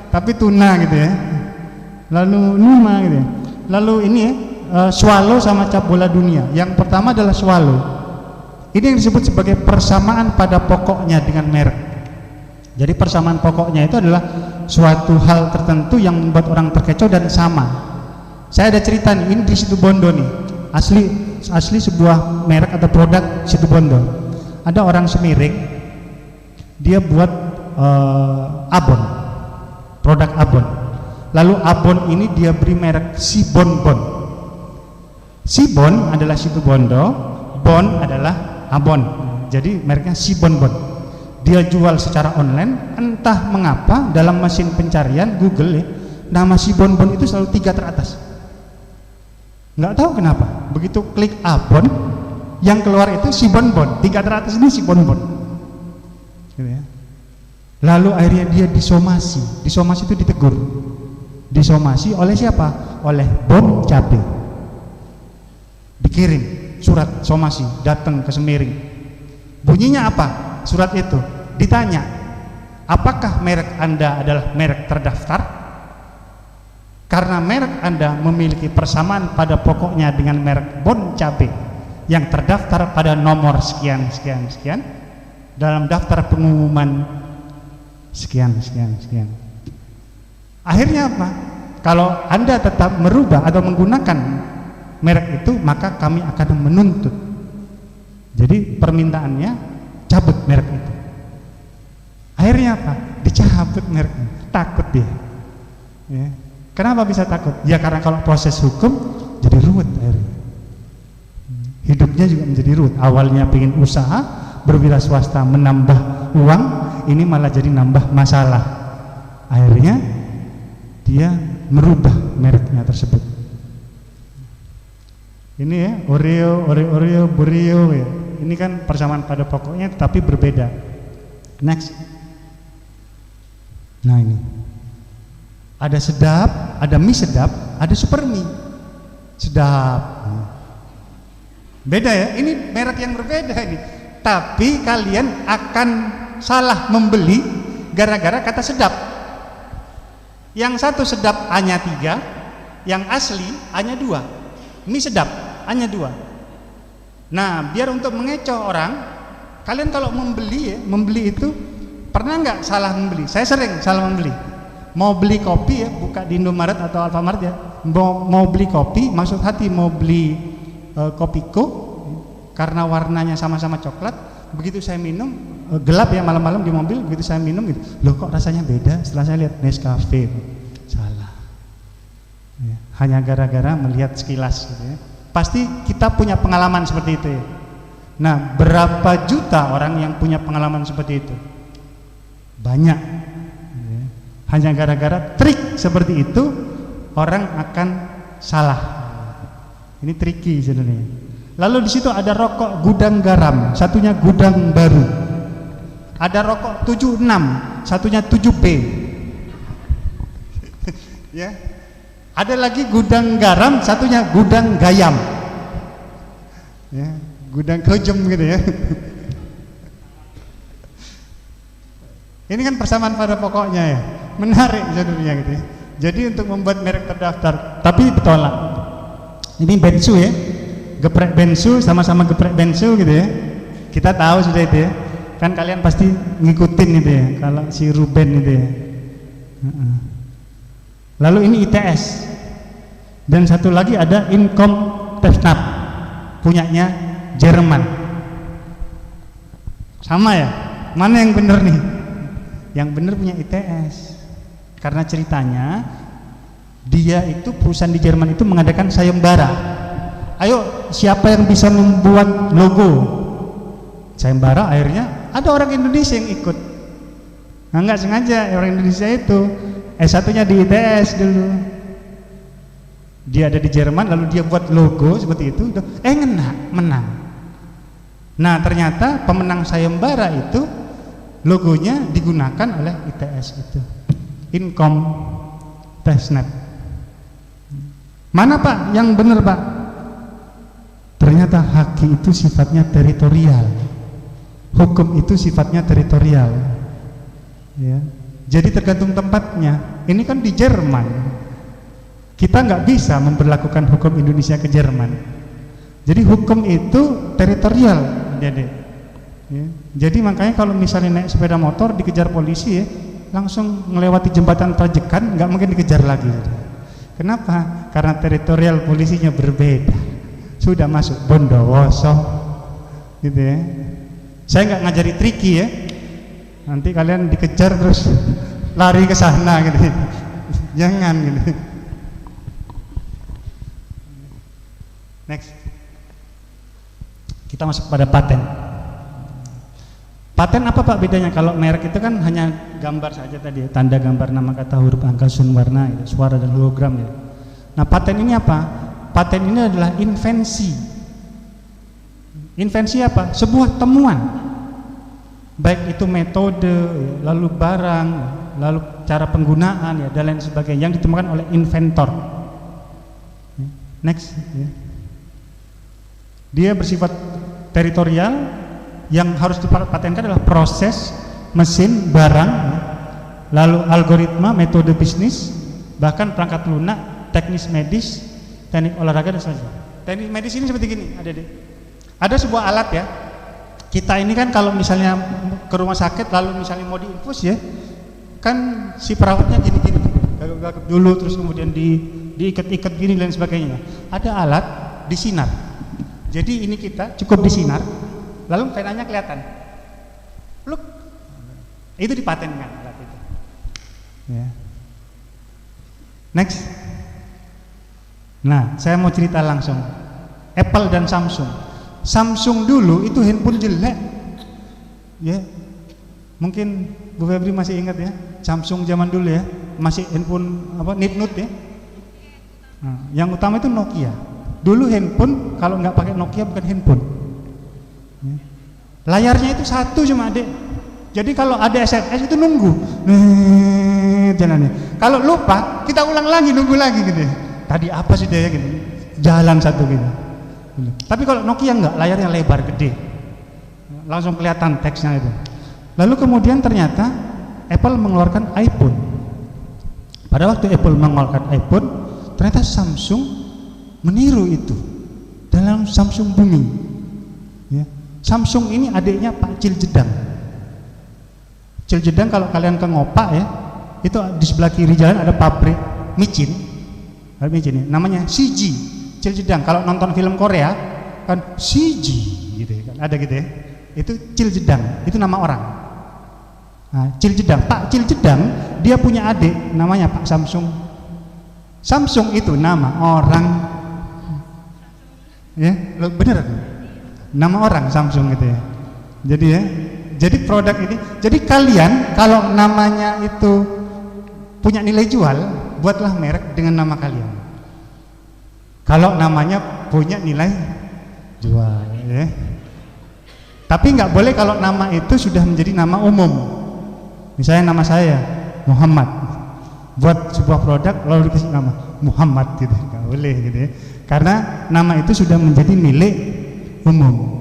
tapi tuna gitu ya. Lalu Numa gitu ya. Lalu ini ya, swallow sama cap bola dunia. Yang pertama adalah swallow. Ini yang disebut sebagai persamaan pada pokoknya dengan merek. Jadi persamaan pokoknya itu adalah suatu hal tertentu yang membuat orang terkecoh dan sama. Saya ada cerita nih, ini di Situbondo nih, asli sebuah merek atau produk Situbondo. Ada orang Semirik, dia buat abon, produk abon. Lalu abon ini dia beri merek Sibonbon. Sibon adalah Situbondo, Bon adalah abon. Jadi mereknya Sibonbon. Dia jual secara online, entah mengapa dalam mesin pencarian Google ya, nama Sibonbon itu selalu 3 teratas. Nggak tahu kenapa. Begitu klik abon, yang keluar itu Sibonbon, 3 teratas ini Sibonbon. Gitu ya. Lalu akhirnya dia disomasi itu ditegur. Disomasi oleh siapa? Oleh Bon Cabe. Dikirim surat somasi datang ke Semiring. Bunyinya apa? Surat itu ditanya, apakah merek Anda adalah merek terdaftar? Karena merek Anda memiliki persamaan pada pokoknya dengan merek Bon Cabe yang terdaftar pada nomor sekian dalam daftar pengumuman sekian. Akhirnya apa? Kalau Anda tetap merubah atau menggunakan merek itu, maka kami akan menuntut. Jadi permintaannya cabut merek itu. Akhirnya apa? Dicabut mereknya. Takut dia. Ya. Kenapa bisa takut? Ya karena kalau proses hukum jadi ruwet akhirnya. Hidupnya juga menjadi ruwet. Awalnya pengen usaha, berwira swasta, menambah uang, ini malah jadi nambah masalah. Akhirnya dia merubah mereknya tersebut. Ini ya, Oreo, Bureo ya. Ini kan persamaan pada pokoknya tetapi berbeda. Next. Nah ini. Ada sedap, ada mie sedap, ada super mie. Sedap. Beda ya, ini merek yang berbeda ini. Tapi kalian akan salah membeli gara-gara kata sedap. Yang satu sedap hanya 3, yang asli hanya 2. Mie sedap hanya 2. Nah, biar untuk mengecoh orang, kalian kalau membeli itu pernah nggak salah membeli? Saya sering salah membeli. Mau beli kopi ya, buka di Indomaret atau Alfamart ya. Mau beli kopi, maksud hati mau beli Kopiko karena warnanya sama-sama coklat. Begitu saya minum, gelap ya malam-malam di mobil, begitu saya minum gitu, loh kok rasanya beda. Setelah saya lihat Nescafe, salah. Ya, hanya gara-gara melihat sekilas gitu ya. Pasti kita punya pengalaman seperti itu ya. Nah, berapa juta orang yang punya pengalaman seperti itu? Banyak ya. Hanya gara-gara trik seperti itu orang akan salah. Ini tricky sebenarnya. Lalu di situ ada rokok gudang garam, satunya gudang baru. Ada rokok 76, satunya 7B. Ya. Ada lagi gudang garam, satunya gudang gayam. Ya, gudang kejem gitu ya. Ini kan persamaan pada pokoknya ya. Menarik jadinya gitu ya. Jadi untuk membuat merek terdaftar, tapi bertolak. Ini bensu ya. Geprek bensu sama-sama geprek bensu gitu ya. Kita tahu sudah itu ya. Kan kalian pasti ngikutin itu ya. Kalau si Ruben itu ya. Lalu ini ITS. Dan satu lagi ada Income Tefnap, punyanya Jerman. Sama ya? Mana yang benar nih? Yang benar punya ITS. Karena ceritanya dia itu perusahaan di Jerman itu mengadakan sayembara. Ayo, siapa yang bisa membuat logo? Sayembara, akhirnya ada orang Indonesia yang ikut. Nah, nggak sengaja orang Indonesia itu S1-nya di ITS dulu. Dia ada di Jerman, lalu dia buat logo seperti itu. Menang. Nah, ternyata pemenang sayembara itu logonya digunakan oleh ITS itu. Income Testnet. Mana Pak? Yang benar Pak? Ternyata haki itu sifatnya teritorial, hukum itu sifatnya teritorial ya. Jadi tergantung tempatnya. Ini kan di Jerman, kita nggak bisa memperlakukan hukum Indonesia ke Jerman. Jadi hukum itu teritorial ya. Jadi makanya kalau misalnya naik sepeda motor dikejar polisi ya, langsung melewati jembatan Pajekan, nggak mungkin dikejar lagi. Kenapa? Karena teritorial polisinya berbeda. Sudah masuk Bondowoso gitu ya. Saya nggak ngajari triki ya, nanti kalian dikejar terus lari ke sana gitu. Jangan gitu. Next, kita masuk pada paten. Paten apa Pak bedanya? Kalau merek itu kan hanya gambar saja tadi ya, tanda gambar, nama, kata, huruf, angka, sun, warna, gitu, suara dan hologram ya. Nah, paten ini apa? Paten ini adalah invensi. Invensi apa? Sebuah temuan. Baik itu metode, lalu barang, lalu cara penggunaan ya, dan lain sebagainya yang ditemukan oleh inventor. Next ya. Dia bersifat teritorial. Yang harus dipatenkan adalah proses, mesin, barang, lalu algoritma, metode bisnis, bahkan perangkat lunak, teknis medis, teknik olahraga dan sebagainya. Teknik medis ini seperti gini, ada sebuah alat ya. Kita ini kan kalau misalnya ke rumah sakit lalu misalnya mau diinfus ya, kan si perawatnya gini-gini, gagap-gagap dulu terus kemudian diikat-ikat gini dan sebagainya. Ada alat disinar. Jadi ini kita cukup disinar, lalu venanya kelihatan. Look, itu dipatenkan alat itu. Ya. Next. Nah, saya mau cerita langsung. Apple dan Samsung. Samsung dulu itu handphone jelek. Ya. Mungkin Bu Febri masih ingat ya, Samsung zaman dulu ya, masih handphone apa Note ya. Nah, yang utama itu Nokia. Dulu handphone kalau nggak pakai Nokia bukan handphone. Ya. Layarnya itu satu cuma adik. Jadi kalau ada SMS itu nunggu, jalannya. Kalau lupa kita ulang lagi, nunggu lagi gitu. Tadi apa sih dia gitu? Jalan satu gitu. Tapi kalau Nokia enggak, layarnya lebar gede, langsung kelihatan teksnya itu. Lalu kemudian ternyata Apple mengeluarkan iPhone. Pada waktu Apple mengeluarkan iPhone, ternyata Samsung meniru itu dalam Samsung Bumi. Ya. Samsung ini adiknya Pak Ciljedang. Ciljedang kalau kalian ke Ngopak ya, itu di sebelah kiri jalan ada pabrik micin, ya, namanya CG Ciljedang. Kalau nonton film Korea kan CG gitu kan, ada gitu ya. Itu Ciljedang, itu nama orang. Nah, Ciljedang, Pak Ciljedang dia punya adik namanya Pak Samsung. Samsung itu nama orang, ya bener, nama orang Samsung gitu ya. Jadi ya, jadi produk ini, jadi kalian kalau namanya itu punya nilai jual, buatlah merek dengan nama kalian. Kalau namanya punya nilai jual, ya. Tapi nggak boleh kalau nama itu sudah menjadi nama umum. Misalnya nama saya Muhammad, buat sebuah produk lalu dikasih nama Muhammad gitu, nggak boleh gitu ya. Karena nama itu sudah menjadi milik umum.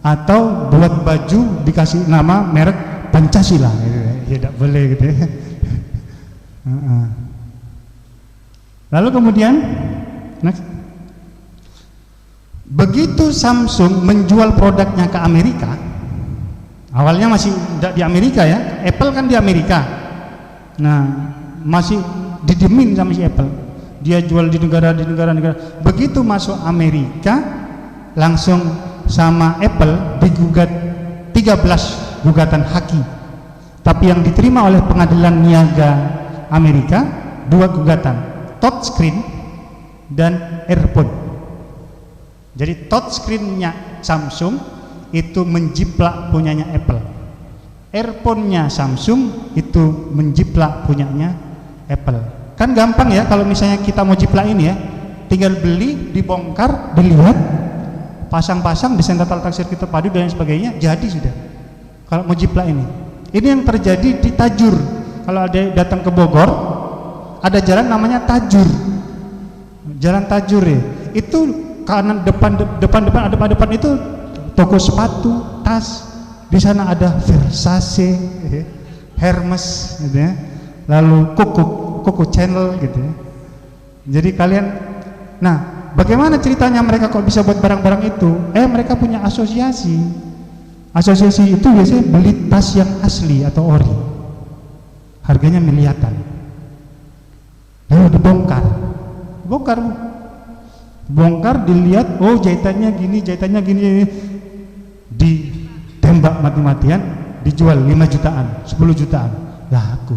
Atau buat baju dikasih nama merek Pancasila gitu ya, tidak boleh gitu ya. Lalu kemudian next. Begitu Samsung menjual produknya ke Amerika, awalnya masih di Amerika ya, Apple kan di Amerika. Nah, masih didemin sama si Apple. Dia jual di negara. Begitu masuk Amerika, langsung sama Apple digugat 13 gugatan haki. Tapi yang diterima oleh pengadilan niaga Amerika 2 gugatan, touchscreen dan earphone. Jadi touchscreen-nya Samsung itu menjiplak punyanya Apple. Earphone-nya Samsung itu menjiplak punyanya Apple. Kan gampang ya kalau misalnya kita mau jiplak ini ya, tinggal beli, dibongkar, dilihat, pasang-pasang, desain tata letak sirkuit terpadu dan sebagainya, jadi sudah. Kalau mau jiplak ini yang terjadi di Tajur. Kalau ada datang ke Bogor, ada jalan namanya Tajur, Jalan Tajur ya. Itu kanan depan itu toko sepatu, tas. Di sana ada Versace, Hermes, gitu ya. Lalu Coco Chanel, gitu ya. Jadi kalian, nah, bagaimana ceritanya mereka kok bisa buat barang-barang itu? Mereka punya asosiasi. Asosiasi itu biasanya beli tas yang asli atau ori, harganya miliaran. Lalu bongkar, dilihat, oh jahitannya gini, ditembak mati-matian, dijual 5 jutaan, 10 jutaan, laku.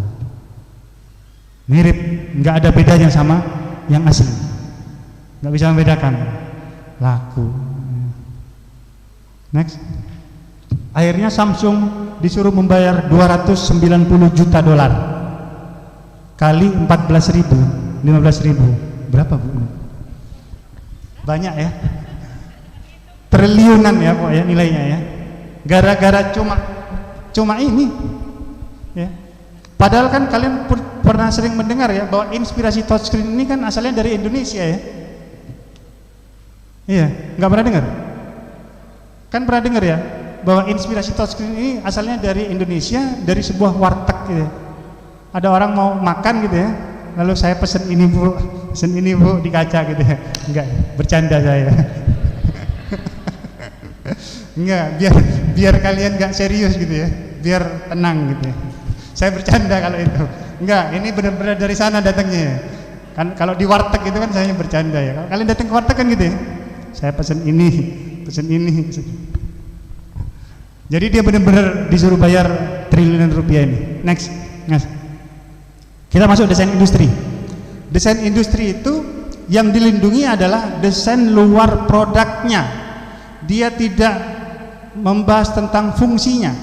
Mirip, nggak ada bedanya sama yang asli, nggak bisa membedakan, laku. Next. Akhirnya Samsung disuruh membayar 290 juta dolar kali 14.000, 15.000, berapa Bu? Banyak ya, triliunan ya pokoknya nilainya ya, gara-gara cuma ini ya. Padahal kan kalian pernah sering mendengar ya bahwa inspirasi touchscreen ini kan asalnya dari Indonesia ya. Iya, nggak pernah dengar? Kan pernah dengar ya bahwa inspirasi touchscreen ini asalnya dari Indonesia, dari sebuah warteg gitu ya. Ada orang mau makan gitu ya, lalu saya pesen ini Bu di kaca gitu ya. Enggak, bercanda saya. Enggak, biar kalian enggak serius gitu ya, biar tenang gitu ya. Saya bercanda kalau itu. Enggak, ini benar-benar dari sana datangnya. Kan kalau di warteg itu kan saya bercanda ya. Kalau kalian datang ke warteg kan gitu ya. Saya pesen ini. Jadi dia benar-benar disuruh bayar triliunan rupiah ini. Next. Kita masuk desain industri. Desain industri itu yang dilindungi adalah desain luar produknya. Dia tidak membahas tentang fungsinya,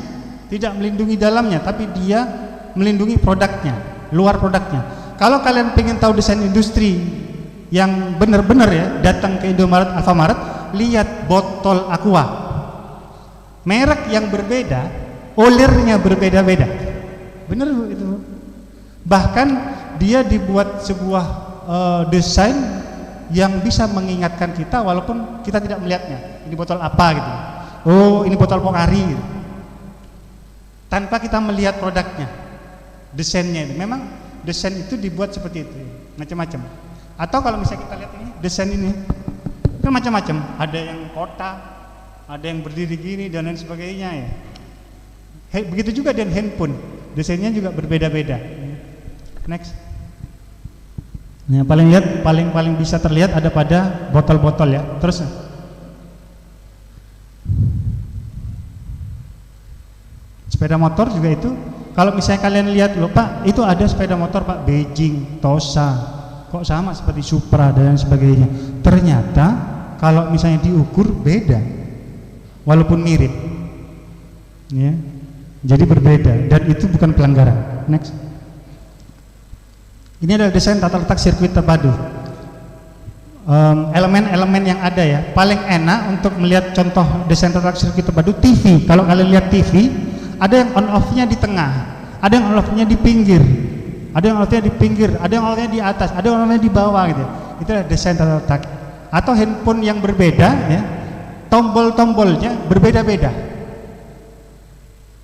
tidak melindungi dalamnya, tapi dia melindungi produknya, luar produknya. Kalau kalian pengen tahu desain industri yang benar-benar ya, datang ke Indomaret, Alfamaret, lihat botol Aqua. Merek yang berbeda, olirnya berbeda-beda. Benar itu. Bahkan dia dibuat sebuah desain yang bisa mengingatkan kita walaupun kita tidak melihatnya. Ini botol apa gitu. Oh, ini botol Pocari gitu. Tanpa kita melihat produknya, desainnya itu. Memang desain itu dibuat seperti itu, macam-macam. Atau kalau misalnya kita lihat ini, desain ini kan macam-macam. Ada yang kotak, ada yang berdiri gini dan lain sebagainya ya. Begitu juga dengan handphone, desainnya juga berbeda-beda. Next. Nah, paling bisa terlihat ada pada botol-botol ya. Terus sepeda motor juga itu. Kalau misalnya kalian lihat loh Pak, itu ada sepeda motor Pak, Beijing, Tosa, kok sama seperti Supra dan sebagainya. Ternyata kalau misalnya diukur beda, walaupun mirip, ya. Jadi berbeda dan itu bukan pelanggaran. Next. Ini adalah desain tata letak sirkuit terpadu. Elemen-elemen yang ada ya, paling enak untuk melihat contoh desain tata letak sirkuit terpadu TV. Kalau kalian lihat TV, ada yang on off-nya di tengah, ada yang on off-nya di pinggir, ada yang on off-nya di pinggir, ada yang on off-nya di atas, ada yang on off-nya di bawah gitu. Itu adalah desain tata letak. Atau handphone yang berbeda ya, tombol-tombolnya berbeda-beda.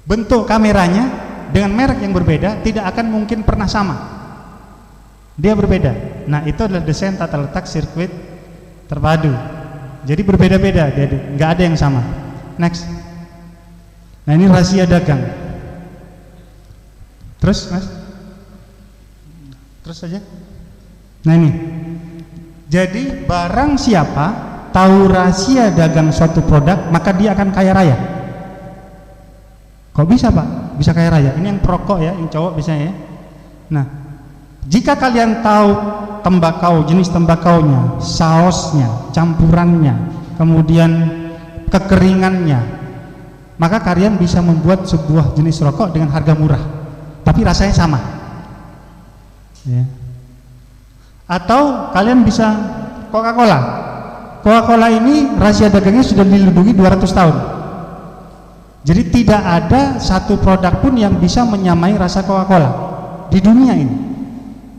Bentuk kameranya dengan merek yang berbeda tidak akan mungkin pernah sama. Dia berbeda. Nah, itu adalah desain tata letak sirkuit terpadu. Jadi berbeda-beda, nggak ada yang sama. Next. Nah, ini rahasia dagang. Terus, Mas? Terus saja. Nah, ini. Jadi barang siapa tahu rahasia dagang suatu produk, maka dia akan kaya raya. Kok bisa Pak? Bisa kaya raya. Ini yang perokok ya, yang cowok biasanya ya. Nah, jika kalian tahu tembakau, jenis tembakaunya, sausnya, campurannya, kemudian kekeringannya, maka kalian bisa membuat sebuah jenis rokok dengan harga murah, tapi rasanya sama. Ya. Atau kalian bisa Coca-Cola. Coca-Cola ini rahasia dagangnya sudah dilindungi 200 tahun. Jadi tidak ada satu produk pun yang bisa menyamai rasa Coca-Cola di dunia ini.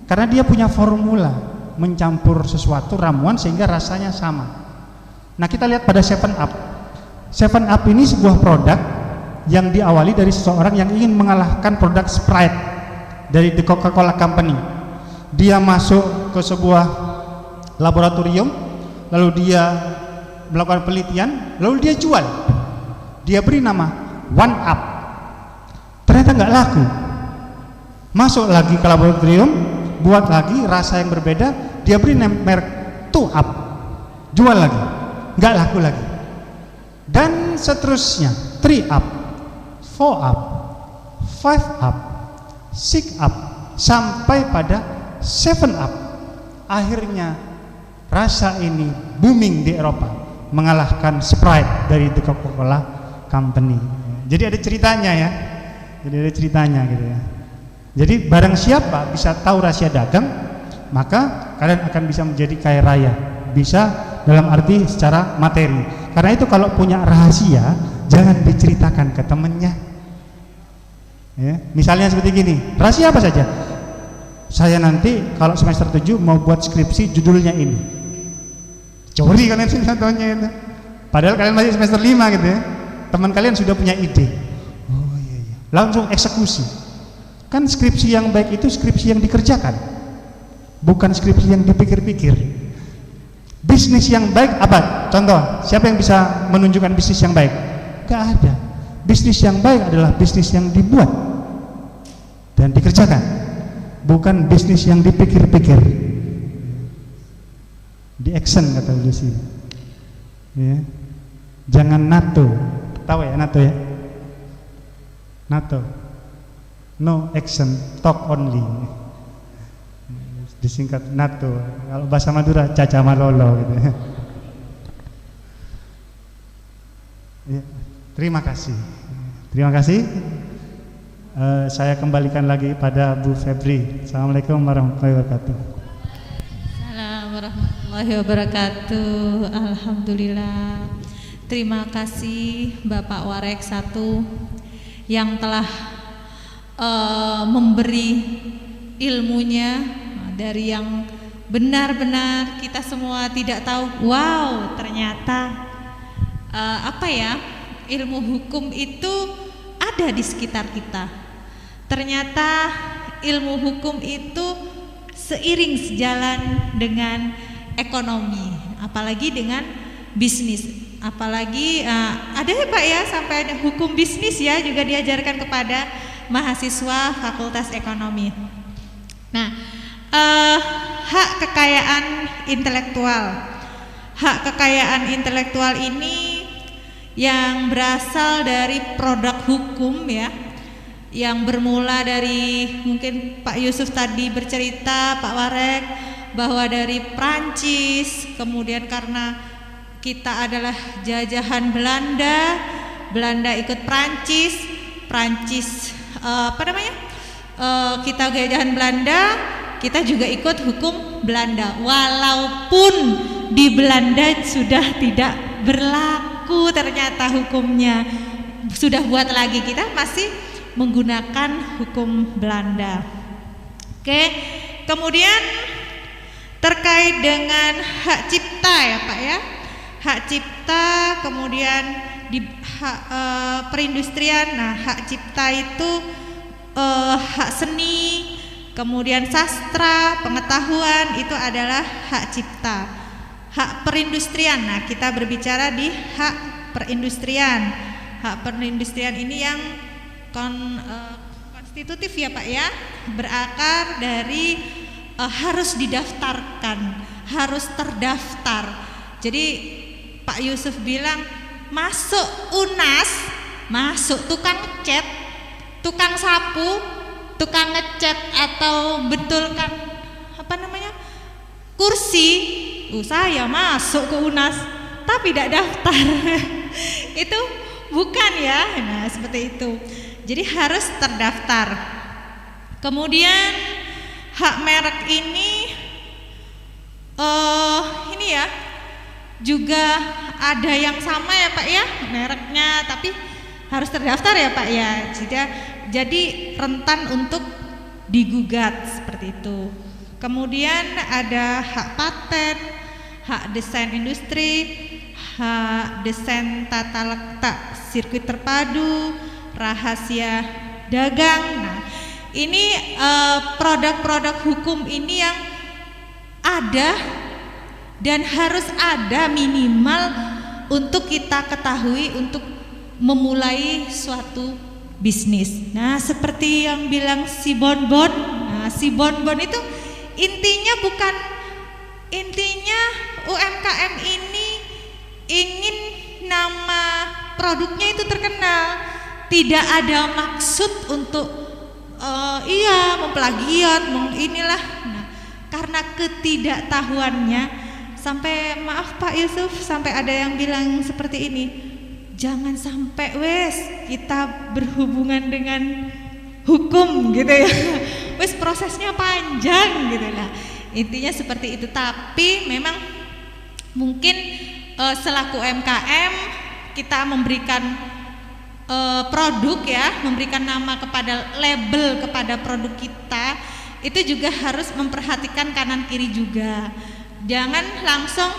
Karena dia punya formula mencampur sesuatu ramuan sehingga rasanya sama. Nah, kita lihat pada 7up. 7up ini sebuah produk yang diawali dari seseorang yang ingin mengalahkan produk Sprite dari The Coca-Cola Company. Dia masuk ke sebuah laboratorium, lalu dia melakukan penelitian, lalu dia jual. Dia beri nama 1Up. Ternyata nggak laku. Masuk lagi ke laboratorium, buat lagi rasa yang berbeda, dia beri merek 2Up, jual lagi, nggak laku lagi, dan seterusnya. 3Up, 4Up, 5Up, 6Up, sampai pada 7Up. Akhirnya rasa ini booming di Eropa, mengalahkan Sprite dari The Coca-Cola Company. Jadi ada ceritanya ya, jadi ada ceritanya gitu ya. Jadi barang siapa bisa tahu rahasia dagang, maka kalian akan bisa menjadi kaya raya. Bisa dalam arti secara materi. Karena itu kalau punya rahasia, jangan diceritakan ke temennya. Ya, misalnya seperti gini, rahasia apa saja? Saya nanti kalau semester 7 mau buat skripsi judulnya ini. Curi kalian sih contohnya itu. Padahal kalian masih semester 5 gitu ya. Teman kalian sudah punya ide. Oh iya. Langsung eksekusi. Kan skripsi yang baik itu skripsi yang dikerjakan, bukan skripsi yang dipikir-pikir. Bisnis yang baik apa? Contoh, siapa yang bisa menunjukkan bisnis yang baik? Gak ada. Bisnis yang baik adalah bisnis yang dibuat dan dikerjakan, bukan bisnis yang dipikir-pikir. Di action kata Lucy. Ya. Jangan NATO. Tahu ya NATO ya? NATO, no action, talk only. Disingkat NATO. Kalau bahasa Madura Caca Malolo gitu. Ya, terima kasih. Terima kasih. Saya kembalikan lagi pada Bu Febri. Assalamualaikum warahmatullahi wabarakatuh. Assalamualaikum warahmatullahi wabarakatuh. Alhamdulillah. Terima kasih Bapak Warek 1 yang telah memberi ilmunya dari yang benar-benar kita semua tidak tahu. Wow, ternyata ilmu hukum itu ada di sekitar kita. Ternyata ilmu hukum itu seiring sejalan dengan ekonomi, apalagi dengan bisnis. Apalagi ada ya Pak ya, sampai ada hukum bisnis ya juga diajarkan kepada mahasiswa Fakultas Ekonomi. Nah, hak kekayaan intelektual. Hak kekayaan intelektual ini yang berasal dari produk hukum ya, yang bermula dari, mungkin Pak Yusuf tadi bercerita, Pak Warek, bahwa dari Prancis, kemudian karena kita adalah jajahan Belanda, Belanda ikut Prancis kita jajahan Belanda, kita juga ikut hukum Belanda, walaupun di Belanda sudah tidak berlaku ternyata hukumnya, sudah buat lagi, kita masih menggunakan hukum Belanda. Oke, kemudian terkait dengan hak cipta ya Pak ya, hak cipta, kemudian di perindustrian. Nah, hak cipta itu hak seni, kemudian sastra, pengetahuan, itu adalah hak cipta. Hak perindustrian, nah kita berbicara di hak perindustrian. Hak perindustrian ini yang konstitutif ya Pak ya, berakar dari harus didaftarkan, harus terdaftar. Jadi Pak Yusuf bilang masuk UNAS, masuk tukang ngecat, tukang sapu, tukang ngecat atau betulkan kursi, saya masuk ke UNAS tapi tidak daftar. Itu bukan ya. Nah, seperti itu. Jadi harus terdaftar. Kemudian hak merek ini ya juga ada yang sama ya Pak ya, mereknya, tapi harus terdaftar ya Pak ya. Jadi rentan untuk digugat seperti itu. Kemudian ada hak paten, hak desain industri, hak desain tata letak sirkuit terpadu, rahasia dagang. Nah, ini produk-produk hukum ini yang ada dan harus ada minimal untuk kita ketahui untuk memulai suatu bisnis. Nah, seperti yang bilang si Bonbon. Nah, si Bonbon itu intinya UMKM ini ingin nama produknya itu terkenal, tidak ada maksud untuk memplagiat, inilah. Nah, karena ketidaktahuannya, sampai maaf Pak Yusuf, sampai ada yang bilang seperti ini, jangan sampai kita berhubungan dengan hukum gitu ya, prosesnya panjang gitu lah. Intinya seperti itu. Tapi memang mungkin selaku UMKM kita memberikan produk ya, memberikan nama kepada label kepada produk kita, itu juga harus memperhatikan kanan kiri juga. Jangan langsung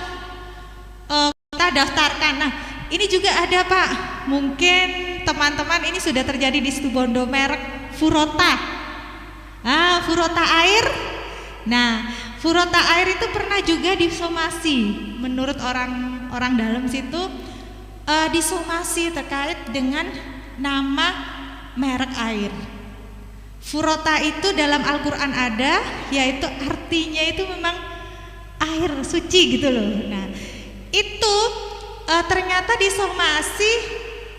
kita daftarkan. Nah, ini juga ada Pak, mungkin teman-teman ini sudah terjadi di Situbondo, merek Furota. Furota air. Nah, Furota air itu pernah juga disomasi. Menurut orang dalam situ disomasi terkait dengan nama merek air. Furota itu dalam Al-Quran ada, yaitu artinya itu memang air suci gitu loh. Nah, itu ternyata disomasi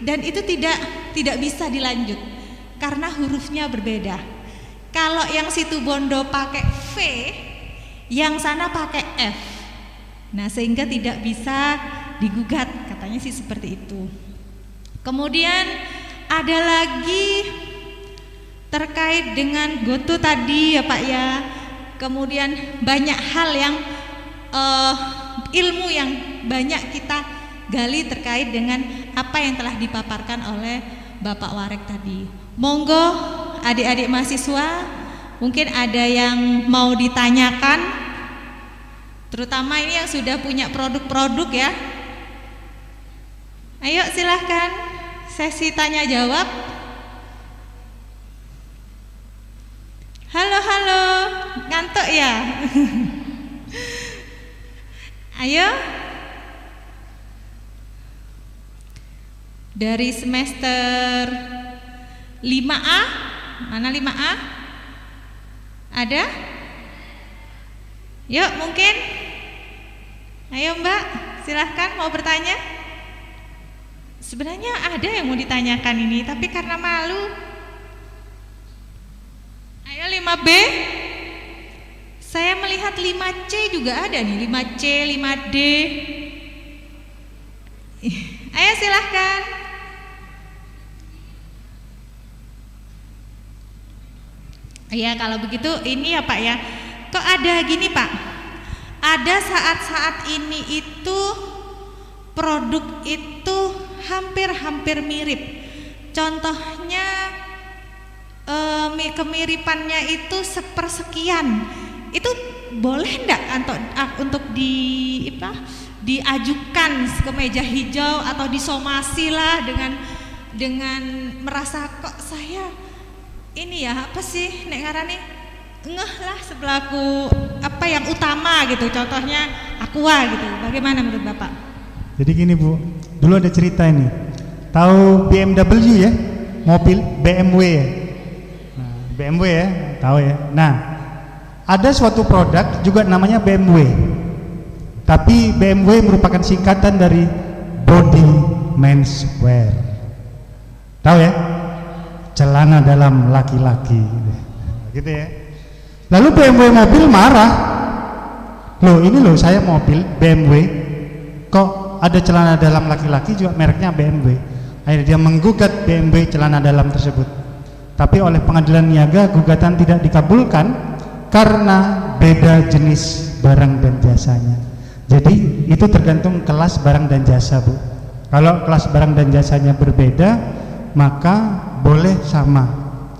dan itu tidak bisa dilanjut. karena hurufnya berbeda. Kalau yang Situbondo pakai V, yang sana pakai F. Nah, sehingga tidak bisa digugat, katanya sih seperti itu. Kemudian ada lagi terkait dengan GoTo tadi ya Pak ya. Kemudian banyak hal yang ilmu yang banyak kita gali terkait dengan apa yang telah dipaparkan oleh Bapak Warek tadi. Monggo adik-adik mahasiswa, mungkin ada yang mau ditanyakan, terutama ini yang sudah punya produk-produk ya. Ayo silahkan sesi tanya jawab. Halo, halo, ngantuk ya? Ayo. Dari semester 5A, mana 5A? Ada? Yuk mungkin. Ayo Mbak, silahkan mau bertanya. Sebenarnya ada yang mau ditanyakan ini, tapi karena malu. Ayo 5B. Saya melihat 5C juga ada nih, 5C, 5D. Ayo silahkan. Ya kalau begitu ini ya Pak ya. Kok ada gini Pak? Ada saat-saat ini itu produk itu hampir-hampir mirip. Contohnya kemiripannya itu sepersekian. Itu boleh enggak untuk diajukan ke meja hijau atau disomasi lah dengan merasa kok saya ini ya apa sih nek ngarani ngeh lah sebelaku apa yang utama gitu, contohnya Aqua gitu. Bagaimana menurut Bapak? Jadi gini Bu, dulu ada cerita ini. Tahu BMW ya? Mobil BMW ya? Nah, BMW ya, tahu ya. Nah, ada suatu produk juga namanya BMW. Tapi BMW merupakan singkatan dari body menswear. Tahu ya? Celana dalam laki-laki gitu ya. Lalu BMW mobil marah, loh ini loh saya mobil BMW kok ada celana dalam laki-laki juga mereknya BMW. Akhirnya dia menggugat BMW celana dalam tersebut, tapi oleh pengadilan niaga gugatan tidak dikabulkan karena beda jenis barang dan jasanya. Jadi itu tergantung kelas barang dan jasa Bu. Kalau kelas barang dan jasanya berbeda maka boleh sama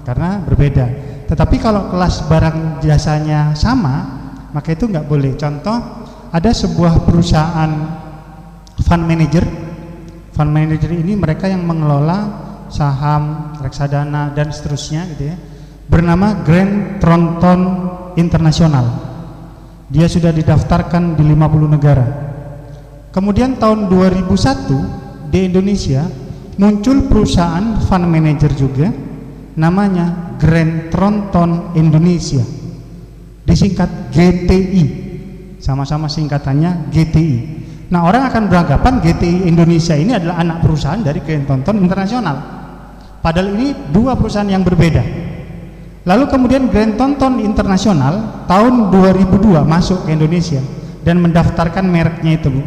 karena berbeda. Tetapi kalau kelas barang jasanya sama, maka itu nggak boleh. Contoh, ada sebuah perusahaan fund manager. Fund manager ini mereka yang mengelola saham, reksadana dan seterusnya gitu ya. Bernama Grant Thornton International. Dia sudah didaftarkan di 50 negara. Kemudian tahun 2001 di Indonesia muncul perusahaan fund manager juga namanya Grant Thornton Indonesia, disingkat GTI, sama-sama singkatannya GTI. Nah, orang akan beranggapan GTI Indonesia ini adalah anak perusahaan dari Grant Thornton International, padahal ini dua perusahaan yang berbeda. Lalu kemudian Grant Thornton International tahun 2002 masuk ke Indonesia dan mendaftarkan mereknya itu Bu.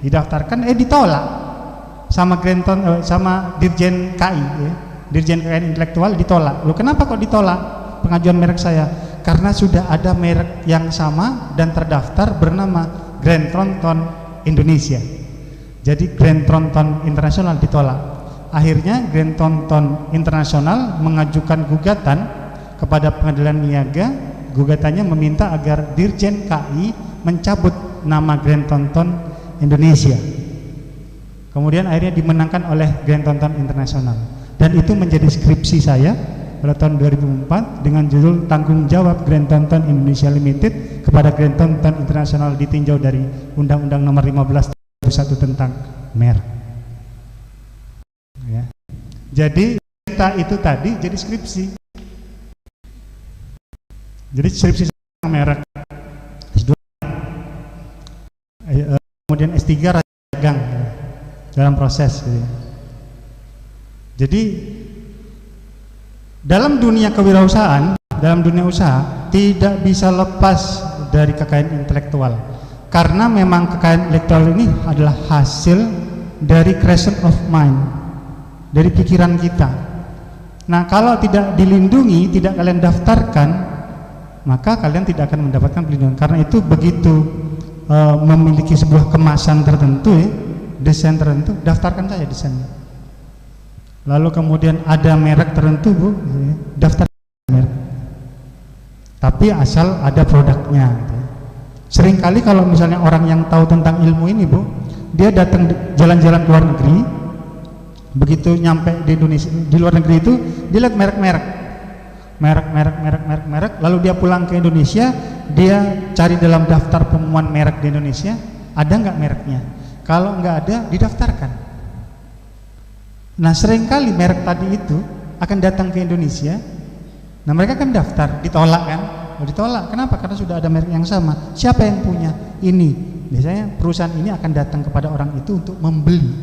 Didaftarkan ditolak sama sama Dirjen KI ya. Dirjen Kekayaan Intelektual ditolak. Loh kenapa kok ditolak pengajuan merek saya? Karena sudah ada merek yang sama dan terdaftar bernama Grant Thornton Indonesia. Jadi Grant Thornton International ditolak. Akhirnya Grant Thornton International mengajukan gugatan kepada pengadilan niaga. Gugatannya meminta agar Dirjen KI mencabut nama Grant Thornton Indonesia. Kemudian akhirnya dimenangkan oleh Grant Thornton International, dan itu menjadi skripsi saya pada tahun 2004 dengan judul Tanggung Jawab Grant Thornton Indonesia Limited kepada Grant Thornton International ditinjau dari Undang-Undang Nomor 15 tahun 2001 tentang merek. Ya. Jadi kita itu tadi jadi skripsi. Jadi skripsi tentang merek. S2, kemudian S3 dagang dalam proses gitu. Jadi Dalam dunia kewirausahaan, dalam dunia usaha tidak bisa lepas dari kekayaan intelektual, karena memang kekayaan intelektual ini adalah hasil dari creation of mind, dari pikiran kita. Nah, kalau tidak dilindungi, tidak kalian daftarkan, maka kalian tidak akan mendapatkan perlindungan. Karena itu begitu memiliki sebuah kemasan tertentu, ya, desain tertentu, daftarkan saja desainnya. Lalu kemudian ada merek tertentu, Bu, daftar merek. Tapi asal ada produknya. Seringkali kalau misalnya orang yang tahu tentang ilmu ini, Bu, dia datang jalan-jalan ke luar negeri, begitu nyampe di Indonesia, di luar negeri itu dia lihat merek, lalu dia pulang ke Indonesia, dia cari dalam daftar pengumuman merek di Indonesia, ada nggak mereknya? Kalau nggak ada, didaftarkan. Nah, seringkali merek tadi itu akan datang ke Indonesia. Nah, mereka kan daftar, ditolak kan? Oh, ditolak. Kenapa? Karena sudah ada merek yang sama. Siapa yang punya ini? Biasanya perusahaan ini akan datang kepada orang itu untuk membeli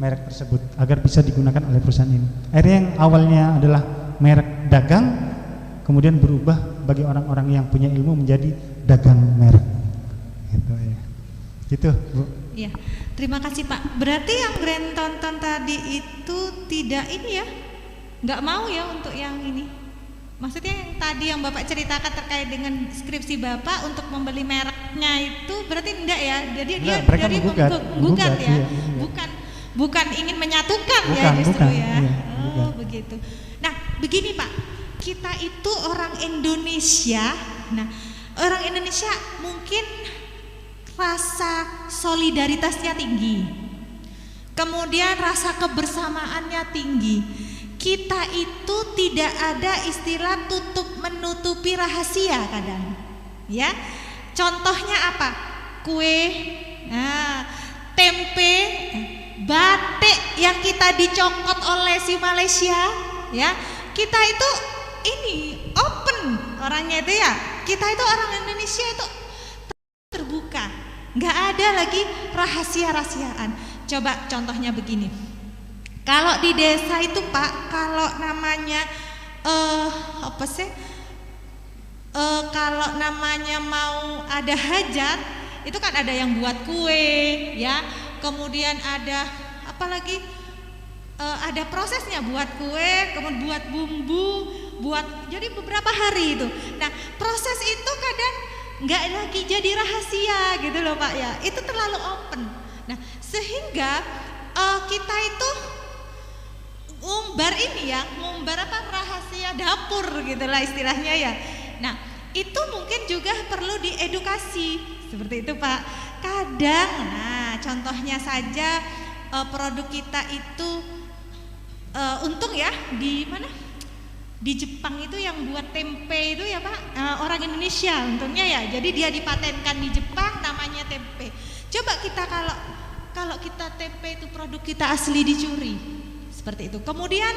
merek tersebut agar bisa digunakan oleh perusahaan ini. Akhirnya yang awalnya adalah merek dagang, kemudian berubah bagi orang-orang yang punya ilmu menjadi dagang merek. Gitu ya. Gitu, Bu. Iya, terima kasih Pak. Berarti yang Grand tonton tadi itu tidak ini ya, nggak mau ya untuk yang ini. Maksudnya yang tadi yang Bapak ceritakan terkait dengan skripsi Bapak untuk membeli mereknya itu berarti enggak ya? Jadi dia dari menggugat ya, iya. bukan ingin menyatukan ya justru ya. Iya, oh begitu. Nah begini Pak, kita itu orang Indonesia. Nah orang Indonesia mungkin rasa solidaritasnya tinggi, kemudian rasa kebersamaannya tinggi. Kita itu tidak ada istilah tutup menutupi rahasia kadang, ya. Contohnya apa? Kue, nah, tempe, batik yang kita dicokot oleh si Malaysia, ya. Kita itu ini open orangnya itu ya. Kita itu orang Indonesia itu terbuka, nggak ada lagi rahasia-rahasiaan. Coba contohnya begini, kalau di desa itu Pak, kalau namanya kalau namanya mau ada hajat, itu kan ada yang buat kue, ya, kemudian ada apa lagi, ada prosesnya buat kue, kemudian buat bumbu, jadi beberapa hari itu. Nah proses itu kadang nggak lagi jadi rahasia gitu loh Pak ya, itu terlalu open. Nah sehingga kita itu ngumbar ini ya, ngumbar apa, rahasia dapur gitulah istilahnya ya. Nah itu mungkin juga perlu diedukasi seperti itu Pak. Kadang, nah contohnya saja produk kita itu untung ya di mana? Di Jepang itu yang buat tempe itu ya Pak, orang Indonesia untungnya ya. Jadi dia dipatenkan di Jepang, namanya tempe. Coba kita kalau kita tempe itu produk kita asli dicuri, seperti itu. Kemudian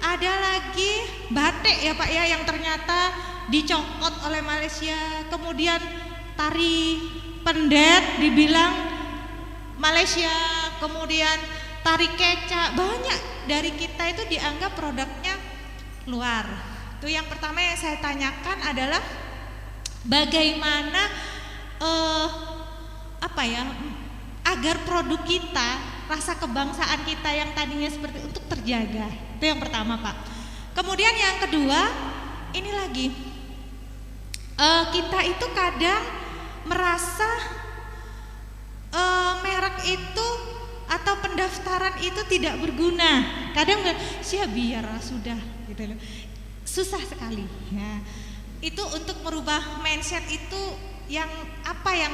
ada lagi batik ya Pak ya, yang ternyata dicokot oleh Malaysia. Kemudian tari pendet dibilang Malaysia. Kemudian tari kecak, banyak dari kita itu dianggap produknya luar. Itu yang pertama yang saya tanyakan adalah bagaimana apa ya, agar produk kita, rasa kebangsaan kita yang tadinya seperti untuk terjaga. Itu yang pertama Pak. Kemudian yang kedua, ini lagi kita itu kadang merasa merek itu atau pendaftaran itu tidak berguna. Kadang biar sudah gitu loh. Susah sekali ya. Itu untuk merubah mindset itu yang apa yang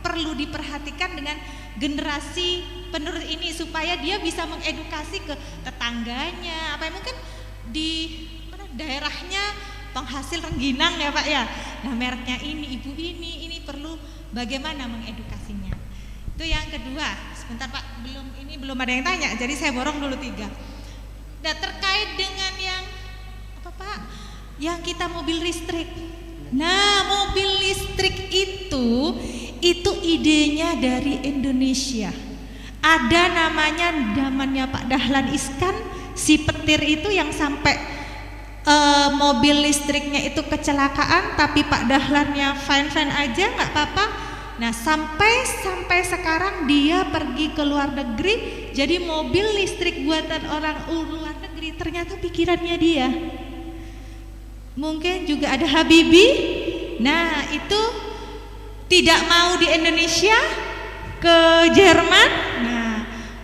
perlu diperhatikan dengan generasi penerus ini, supaya dia bisa mengedukasi ke tetangganya, apa yang mungkin di daerahnya penghasil rengginang ya Pak ya. Nah mereknya ini, ibu ini perlu bagaimana mengedukasinya. Itu yang kedua. Sebentar Pak, belum ada yang tanya, jadi saya borong dulu 3. Nah terkait dengan yang apa Pak, yang kita mobil listrik. Nah mobil listrik itu idenya dari Indonesia. Ada namanya zamannya Pak Dahlan Iskan, si petir itu yang sampai mobil listriknya itu kecelakaan tapi Pak Dahlannya fine-fine aja, nggak apa-apa. Nah sampai sekarang dia pergi ke luar negeri, jadi mobil listrik buatan orang luar negeri ternyata pikirannya dia. Mungkin juga ada Habibie, nah itu tidak mau di Indonesia, ke Jerman. Nah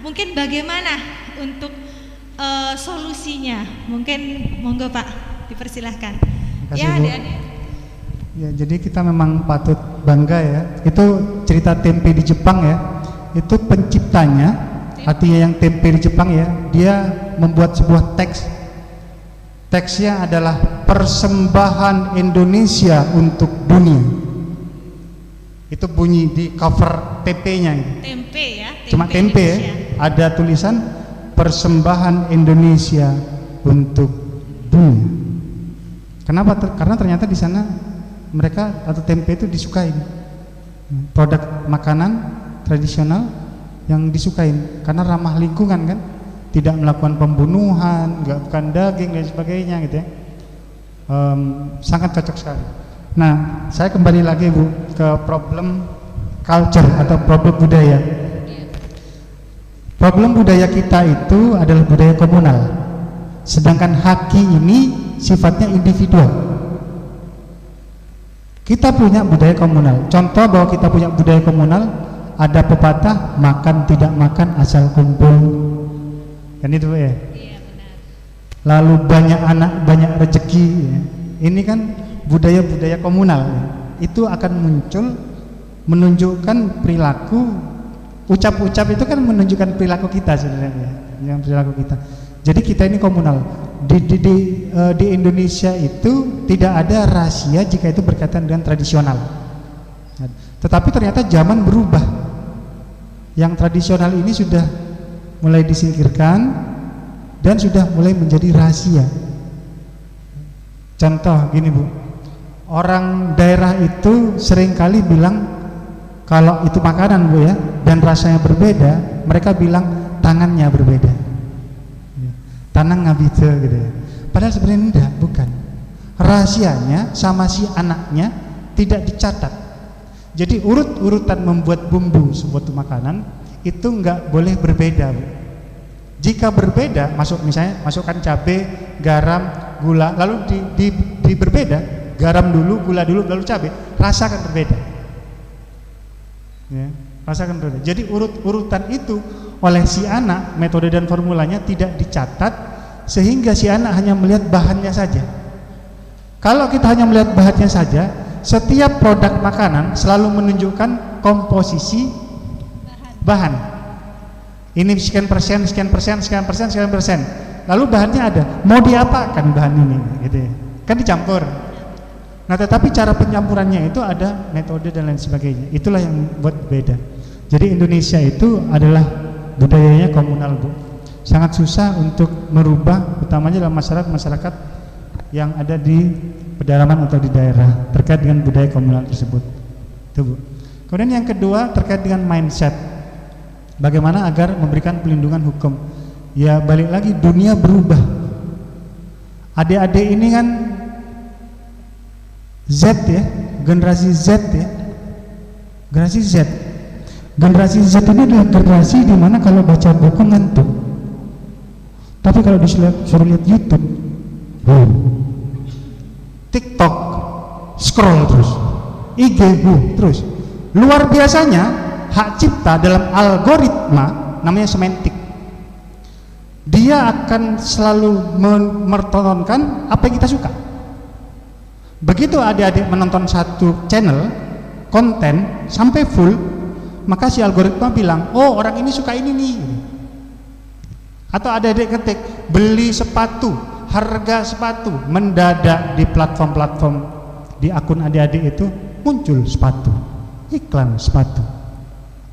mungkin bagaimana untuk solusinya? Mungkin monggo Pak, dipersilahkan. Ya adik-adik. Ya, jadi kita memang patut bangga ya. Itu cerita tempe di Jepang ya. Itu penciptanya, artinya yang tempe di Jepang ya, dia membuat sebuah teks. Teksnya adalah persembahan Indonesia untuk dunia. Itu bunyi di cover TP-nya itu. Tempe ya. Cuma tempe ya. Ada tulisan persembahan Indonesia untuk dunia. Kenapa? Karena ternyata di sana mereka atau tempe itu disukain, produk makanan tradisional yang disukain karena ramah lingkungan kan, tidak melakukan pembunuhan, bukan daging dan sebagainya gitu ya. Sangat cocok sekali. Nah, saya kembali lagi Bu ke problem culture atau problem budaya. Problem budaya kita itu adalah budaya komunal, sedangkan haki ini sifatnya individual. Kita punya budaya komunal. Contoh bahwa kita punya budaya komunal, ada pepatah makan tidak makan asal kumpul. Kan itu ya? Iya benar. Lalu banyak anak banyak rezeki ya. Ini kan budaya-budaya komunal ya. Itu akan muncul menunjukkan perilaku, ucap-ucap itu kan menunjukkan perilaku kita sebenarnya, yang perilaku kita. Jadi kita ini komunal. Di Indonesia itu tidak ada rahasia jika itu berkaitan dengan tradisional. Tetapi ternyata zaman berubah. Yang tradisional ini sudah mulai disingkirkan dan sudah mulai menjadi rahasia. Contoh gini Bu, orang daerah itu seringkali bilang kalau itu makanan Bu ya, dan rasanya berbeda, mereka bilang tangannya berbeda. Tanang ngabite gitu ya. Padahal sebenarnya enggak, bukan. Rahasianya sama si anaknya tidak dicatat. Jadi urut-urutan membuat bumbu sebuah makanan itu enggak boleh berbeda, Bu. Jika berbeda, misalnya masukkan cabai, garam, gula, lalu di berbeda, garam dulu, gula dulu, lalu cabai, rasa akan berbeda. Ya, rasa akan berbeda. Jadi urut-urutan itu oleh si anak, metode dan formulanya tidak dicatat, sehingga si anak hanya melihat bahannya saja. Kalau kita hanya melihat bahannya saja, setiap produk makanan selalu menunjukkan komposisi bahan. Ini sekian persen, sekian persen, sekian persen, sekian persen. Lalu bahannya ada, mau diapakan bahan ini, gitu ya. Kan dicampur. Nah, tetapi cara pencampurannya itu ada metode dan lain sebagainya. Itulah yang buat beda. Jadi Indonesia itu adalah budayanya komunal, Bu. Sangat susah untuk merubah, utamanya dalam masyarakat yang ada di pedalaman atau di daerah terkait dengan budaya komunal tersebut. Itu, Bu. Kemudian yang kedua terkait dengan mindset. Bagaimana agar memberikan pelindungan hukum? Ya balik lagi, dunia berubah. Adik-adik ini kan Z ya, generasi Z ya. Generasi Z. Generasi Z ini adalah generasi di mana kalau baca buku ngantuk. Tapi kalau disuruh lihat YouTube, TikTok, scroll terus, IG terus. Luar biasanya hak cipta dalam algoritma namanya semantik. Dia akan selalu memertontonkan apa yang kita suka. Begitu adik-adik menonton satu channel konten sampai full, maka si algoritma bilang, oh orang ini suka ini nih. Atau adik-adik ketik beli sepatu, harga sepatu, mendadak di platform-platform di akun adik-adik itu muncul sepatu, iklan sepatu.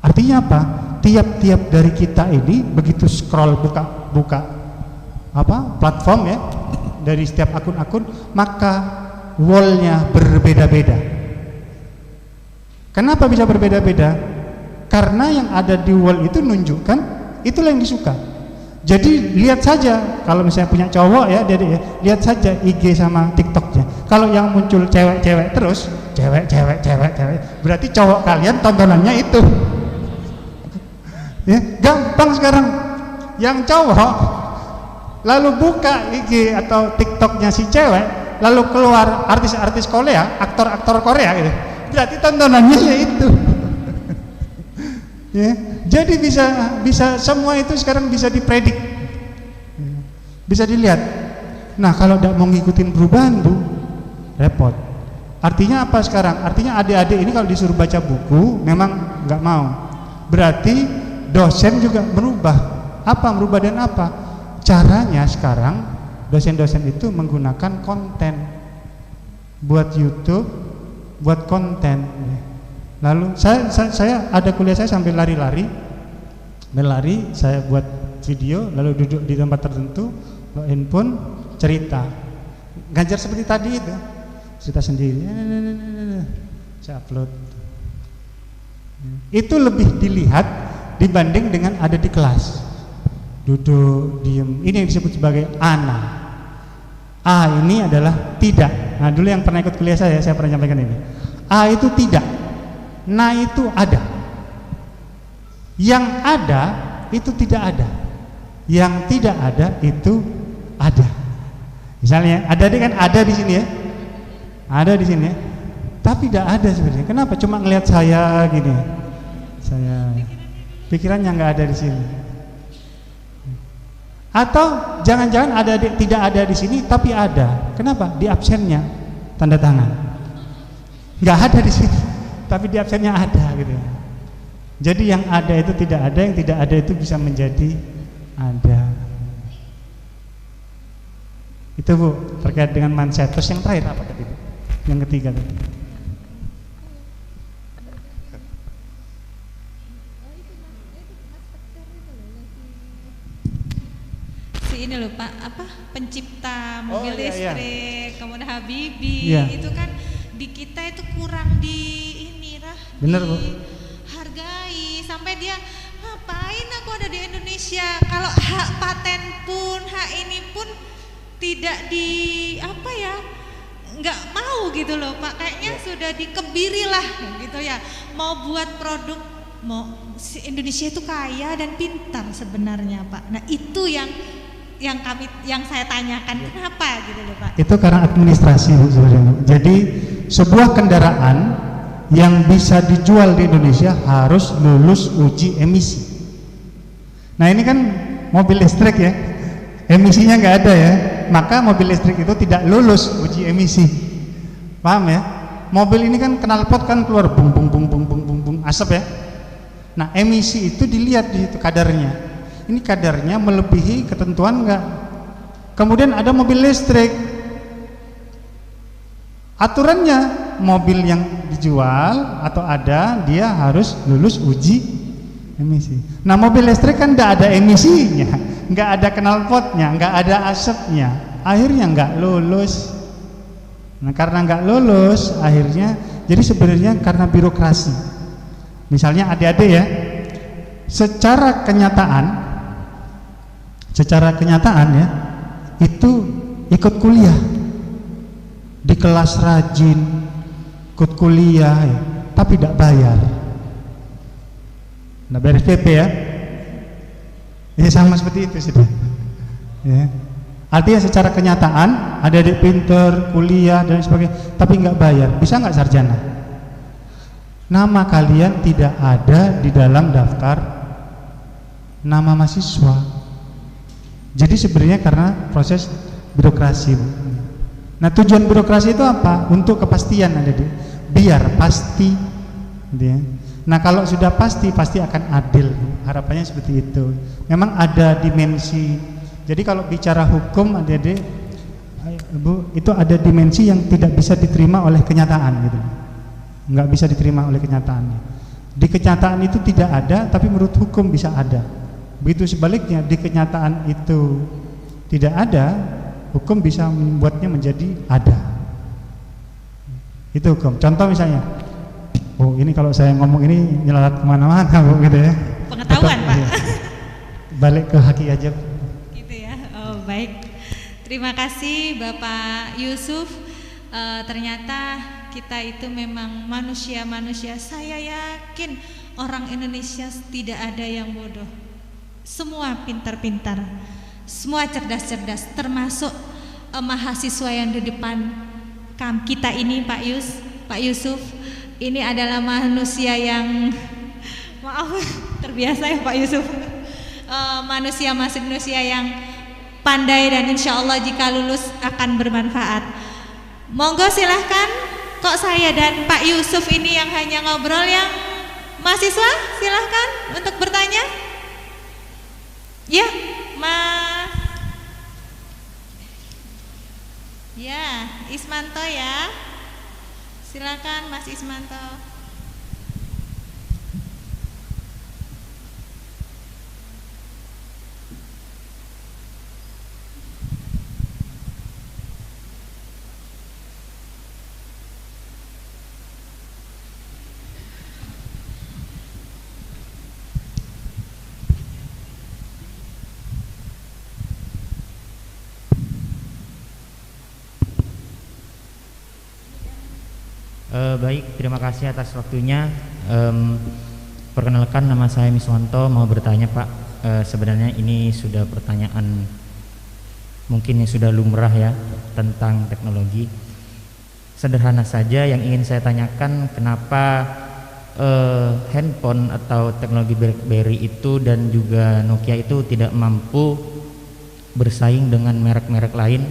Artinya apa? Tiap-tiap dari kita ini begitu scroll buka apa platform ya, dari setiap akun-akun, maka wallnya berbeda-beda. Kenapa bisa berbeda-beda? Karena yang ada di wall itu nunjukkan itulah yang disuka. Jadi lihat saja, kalau misalnya punya cowok ya, Dede ya, lihat saja IG sama TikToknya. Kalau yang muncul cewek-cewek terus, cewek, berarti cowok kalian tontonannya itu. Ya, gampang sekarang. Yang cowok lalu buka IG atau TikToknya si cewek, lalu keluar artis-artis Korea, aktor-aktor Korea gitu. Berarti tontonannya ya itu. Ya, jadi bisa semua itu sekarang bisa dipredik, bisa dilihat. Nah kalau tidak mau ngikutin perubahan Bu, repot. Artinya apa sekarang? Artinya adik-adik ini kalau disuruh baca buku memang nggak mau. Berarti dosen juga merubah. Apa merubah dan apa? Caranya sekarang dosen-dosen itu menggunakan konten buat YouTube, buat konten. Lalu saya ada kuliah saya sambil lari, saya buat video, lalu duduk di tempat tertentu, bawa handphone, cerita, ngajar seperti tadi itu, cerita sendiri, saya upload. Itu lebih dilihat dibanding dengan ada di kelas, duduk, diem. Ini yang disebut sebagai ana. A ini adalah tidak. Nah dulu yang pernah ikut kuliah saya pernah sampaikan ini. A itu tidak. Nah itu ada. Yang ada itu tidak ada. Yang tidak ada itu ada. Misalnya ada kan ada di sini ya. Ada di sini ya. Tapi tidak ada sebenarnya. Kenapa? Cuma ngelihat saya gini. Saya pikirannya nggak ada di sini. Atau jangan-jangan tidak ada di sini tapi ada. Kenapa? Di absennya tanda tangan. Nggak ada di sini. Tapi di absennya ada gitu. Jadi yang ada itu tidak ada, yang tidak ada itu bisa menjadi ada. Itu Bu, terkait dengan mindset. Terus yang terakhir apa tadi? Yang ketiga tadi. Si ini loh Pak, apa? Pencipta mobil listrik, kemudian Habibie, itu kan di kita itu kurang bener Bu, hargai sampai dia ngapain aku ada di Indonesia, kalau hak paten pun hak ini pun tidak di apa ya, nggak mau gitu loh Pak, kayaknya sudah dikebiri lah gitu ya, mau buat produk, mau Indonesia itu kaya dan pintar sebenarnya Pak. Nah itu yang saya tanyakan, kenapa gitu loh Pak? Itu karena administrasi Bu sebenarnya. Jadi sebuah kendaraan yang bisa dijual di Indonesia harus lulus uji emisi. Nah ini kan mobil listrik ya, emisinya nggak ada ya, maka mobil listrik itu tidak lulus uji emisi. Paham ya? Mobil ini kan knalpot kan keluar bung asap ya. Nah emisi itu dilihat di situ kadarnya. Ini kadarnya melebihi ketentuan nggak? Kemudian ada mobil listrik, aturannya mobil yang dijual atau ada dia harus lulus uji emisi. Nah mobil listrik kan tidak ada emisinya, nggak ada knalpotnya, nggak ada asapnya, akhirnya nggak lulus. Nah karena nggak lulus akhirnya, jadi sebenarnya karena birokrasi. Misalnya adik-adik ya, secara kenyataan ya itu ikut kuliah di kelas rajin, ikut kuliah ya, tapi tidak bayar. Nah bayar SPP ya, ya sama seperti itu sudah. Ya. Artinya secara kenyataan ada adik pinter, kuliah dan sebagainya, tapi nggak bayar, bisa nggak sarjana? Nama kalian tidak ada di dalam daftar nama mahasiswa. Jadi sebenarnya karena proses birokrasi. Nah tujuan birokrasi itu apa? Untuk kepastian adik-adik, biar pasti gitu ya. Nah kalau sudah pasti akan adil, harapannya seperti itu. Memang ada dimensi, jadi kalau bicara hukum adik-adik Bu, itu ada dimensi yang tidak bisa diterima oleh kenyataan gitu, nggak bisa diterima oleh kenyataannya. Di kenyataan itu tidak ada, tapi menurut hukum bisa ada. Begitu sebaliknya, di kenyataan itu tidak ada, hukum bisa membuatnya menjadi ada. Itu hukum. Contoh misalnya, oh ini kalau saya ngomong ini nyelarat kemana-mana Bu gitu ya. Pengetahuan Pak. Balik ke haki aja, baik. Terima kasih Bapak Yusuf. Ternyata kita itu memang manusia-manusia. Saya yakin orang Indonesia tidak ada yang bodoh. Semua pintar-pintar, semua cerdas-cerdas, termasuk mahasiswa yang di depan kita ini, Pak Yusuf. Ini adalah manusia yang maaf terbiasa ya Pak Yusuf. Manusia yang pandai dan insya Allah jika lulus akan bermanfaat. Monggo silahkan. Kok saya dan Pak Yusuf ini yang hanya ngobrol, yang mahasiswa silahkan untuk bertanya. Ya, Ya, Ismanto ya. Silakan Mas Ismanto. Baik, terima kasih atas waktunya. Perkenalkan, nama saya Miswanto, mau bertanya Pak. Sebenarnya ini sudah pertanyaan mungkin yang sudah lumrah ya, tentang teknologi. Sederhana saja yang ingin saya tanyakan, kenapa handphone atau teknologi BlackBerry itu dan juga Nokia itu tidak mampu bersaing dengan merek-merek lain?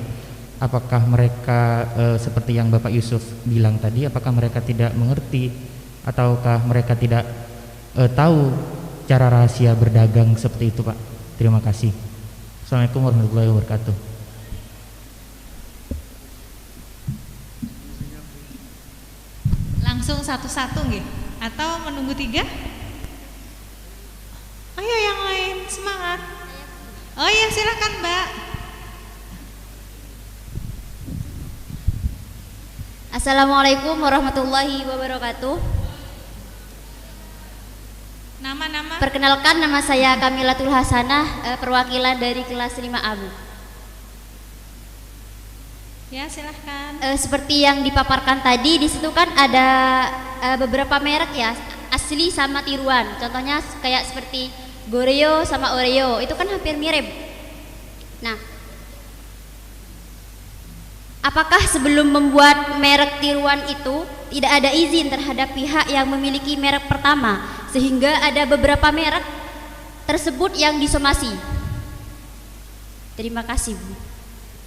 Apakah mereka seperti yang Bapak Yusuf bilang tadi, apakah mereka tidak mengerti ataukah mereka tidak tahu cara rahasia berdagang seperti itu Pak? Terima kasih. Assalamualaikum warahmatullahi wabarakatuh. Langsung satu-satu nggih? Atau menunggu 3? Ayo yang lain, semangat. Oh iya silakan Mbak. Assalamualaikum warahmatullahi wabarakatuh. Nama-nama. Perkenalkan, nama saya Kamilatul Hasanah, perwakilan dari kelas 5A, Bu. Ya, silahkan. Seperti yang dipaparkan tadi, di situ kan ada beberapa merek ya, asli sama tiruan. Contohnya kayak seperti Goreo sama Oreo, itu kan hampir mirip. Nah, apakah sebelum membuat merek tiruan itu tidak ada izin terhadap pihak yang memiliki merek pertama, sehingga ada beberapa merek tersebut yang disomasi? Terima kasih, Bu.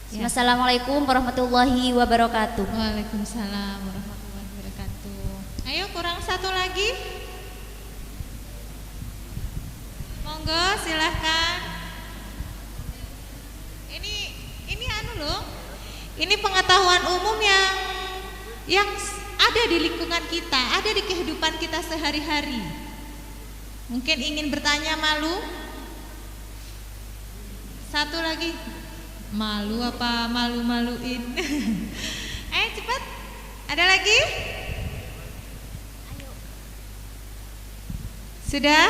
Ya. Assalamualaikum warahmatullahi wabarakatuh. Waalaikumsalam warahmatullahi wabarakatuh. Ayo kurang satu lagi. Monggo silahkan. Ini anu loh. Ini pengetahuan umum yang ada di lingkungan kita, ada di kehidupan kita sehari-hari. Mungkin ingin bertanya, malu? Satu lagi. Malu apa malu-maluin? Ayo cepat. Ada lagi? Sudah?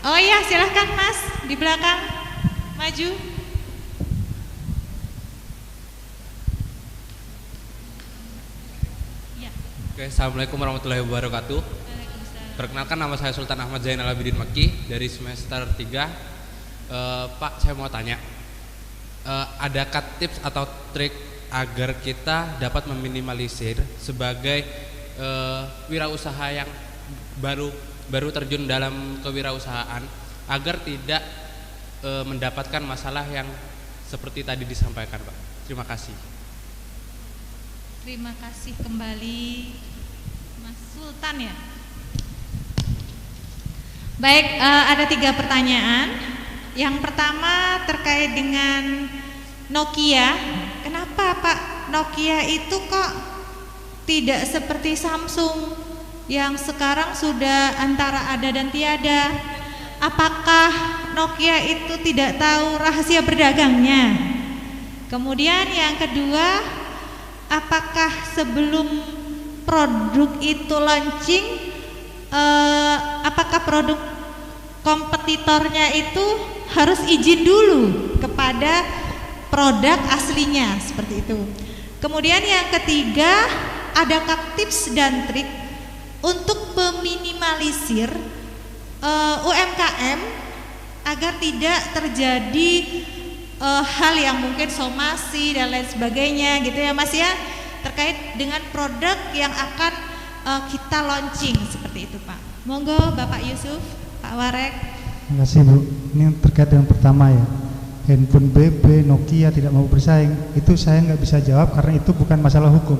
Oh iya, silahkan Mas di belakang maju. Oke, assalamualaikum warahmatullahi wabarakatuh. Perkenalkan, nama saya Sultan Ahmad Zainal Abidin Makki dari semester 3. Pak, saya mau tanya, adakah tips atau trik agar kita dapat meminimalisir sebagai wirausaha yang baru terjun dalam kewirausahaan agar tidak mendapatkan masalah yang seperti tadi disampaikan, Pak? Terima kasih. Terima kasih kembali Mas Sultan ya. Baik, ada 3 pertanyaan. Yang pertama terkait dengan Nokia. Kenapa Pak Nokia itu kok tidak seperti Samsung yang sekarang sudah antara ada dan tiada? Apakah Nokia itu tidak tahu rahasia berdagangnya? Kemudian yang kedua, apakah sebelum produk itu launching, apakah produk kompetitornya itu harus izin dulu kepada produk aslinya, seperti itu. Kemudian yang ketiga, adakah tips dan trik untuk meminimalisir UMKM agar tidak terjadi hal yang mungkin somasi dan lain sebagainya gitu ya Mas ya, terkait dengan produk yang akan kita launching seperti itu Pak. Monggo Bapak Yusuf, Pak Warek. Terima kasih Bu. Ini terkait dengan pertama ya, handphone BB, Nokia tidak mau bersaing, itu saya nggak bisa jawab karena itu bukan masalah hukum,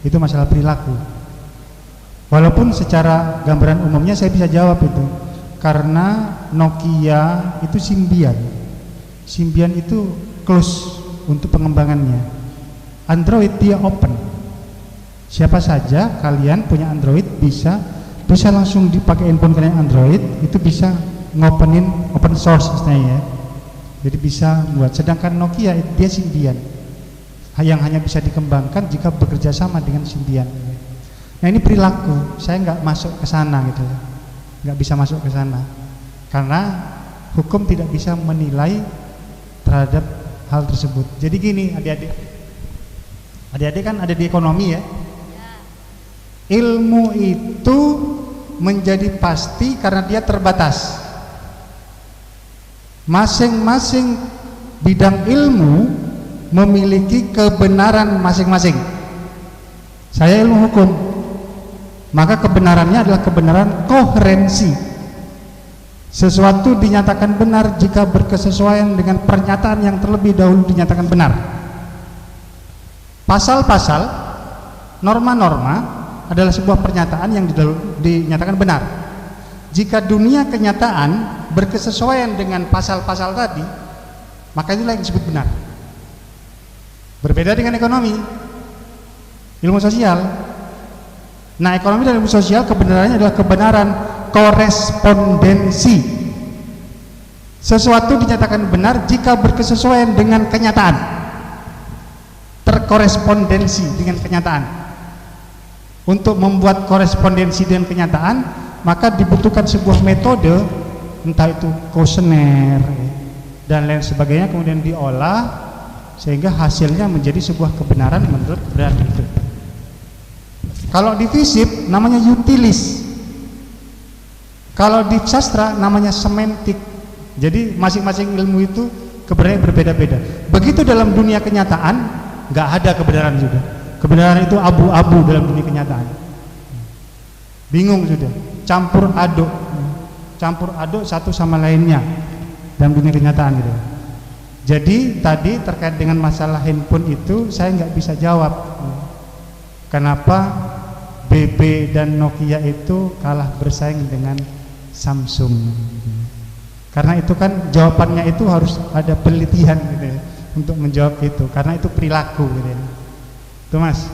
itu masalah perilaku. Walaupun secara gambaran umumnya saya bisa jawab itu, karena Nokia itu Symbian. Symbian itu close untuk pengembangannya. Android dia open. Siapa saja kalian punya Android bisa langsung dipakai handphone kalian Android, itu bisa ngopenin open source istilahnya ya. Jadi bisa buat. Sedangkan Nokia dia Symbian, yang hanya bisa dikembangkan jika bekerja sama dengan Symbian. Nah ini perilaku, saya nggak masuk ke sana gitu, nggak bisa masuk ke sana, karena hukum tidak bisa menilai terhadap hal tersebut. Jadi gini adik-adik kan ada di ekonomi ya. Ilmu itu menjadi pasti karena dia terbatas. Masing-masing bidang ilmu memiliki kebenaran masing-masing. Saya ilmu hukum, maka kebenarannya adalah kebenaran koherensi. Sesuatu dinyatakan benar jika berkesesuaian dengan pernyataan yang terlebih dahulu dinyatakan benar. Pasal-pasal, norma-norma adalah sebuah pernyataan yang dinyatakan benar. Jika dunia kenyataan berkesesuaian dengan pasal-pasal tadi, maka itulah yang disebut benar. Berbeda dengan ekonomi, ilmu sosial. Nah, ekonomi dan ilmu sosial kebenarannya adalah kebenaran korespondensi. Sesuatu dinyatakan benar jika berkesesuaian dengan kenyataan, terkorespondensi dengan kenyataan. Untuk membuat korespondensi dengan kenyataan, maka dibutuhkan sebuah metode, entah itu kuesioner dan lain sebagainya, kemudian diolah sehingga hasilnya menjadi sebuah kebenaran menurut kebenaran itu. Kalau di FISIP namanya utilis, kalau di sastra namanya semantik. Jadi masing-masing ilmu itu kebenarannya berbeda-beda. Begitu dalam dunia kenyataan, nggak ada kebenaran juga. Kebenaran itu abu-abu dalam dunia kenyataan. Bingung sudah, campur aduk satu sama lainnya dalam dunia kenyataan gitu. Jadi tadi terkait dengan masalah handphone itu saya nggak bisa jawab. Kenapa BB dan Nokia itu kalah bersaing dengan Samsung? Karena itu kan jawabannya itu harus ada penelitian gitu ya, untuk menjawab itu, karena itu perilaku gitu ya. Itu Mas.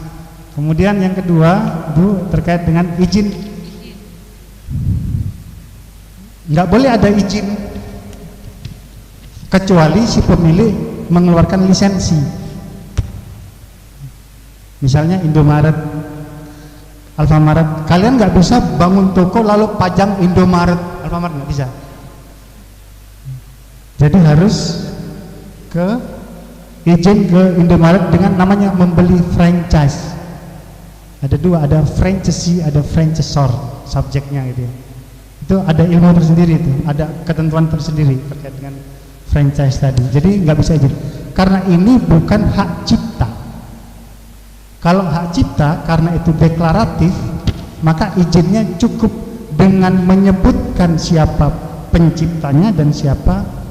Kemudian yang kedua Bu, terkait dengan izin. Nggak boleh ada izin kecuali si pemilik mengeluarkan lisensi. Misalnya Indomaret, Alfamaret, kalian nggak bisa bangun toko lalu pajang Indomaret, Alfamaret, nggak bisa. Jadi harus izin ke Indomaret dengan namanya membeli franchise. Ada dua, ada franchisee, ada franchisor subjeknya gitu ya. Itu ada ilmu tersendiri, itu ada ketentuan tersendiri terkait dengan franchise tadi. Jadi nggak bisa izin karena ini bukan hak cipta. Kalau hak cipta karena itu deklaratif, maka izinnya cukup dengan menyebutkan siapa penciptanya dan siapa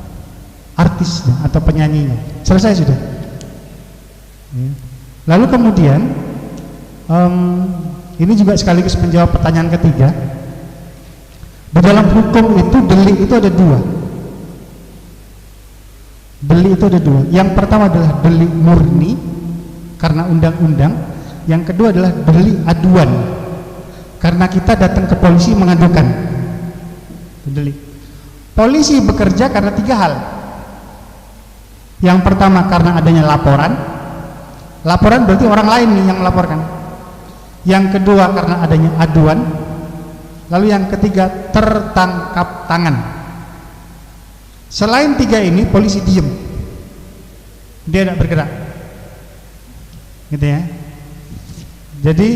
artisnya atau penyanyinya. Selesai sudah. Lalu kemudian ini juga sekaligus menjawab pertanyaan ketiga. Di dalam hukum itu delik itu ada dua. Delik itu ada dua. Yang pertama adalah delik murni karena undang-undang. Yang kedua adalah delik aduan karena kita datang ke polisi mengadukan. Delik. Polisi bekerja karena tiga hal. Yang pertama karena adanya laporan. Laporan berarti orang lain nih yang melaporkan. Yang kedua karena adanya aduan. Lalu yang ketiga tertangkap tangan. Selain 3 ini, polisi diem, dia tidak bergerak, gitu ya. Jadi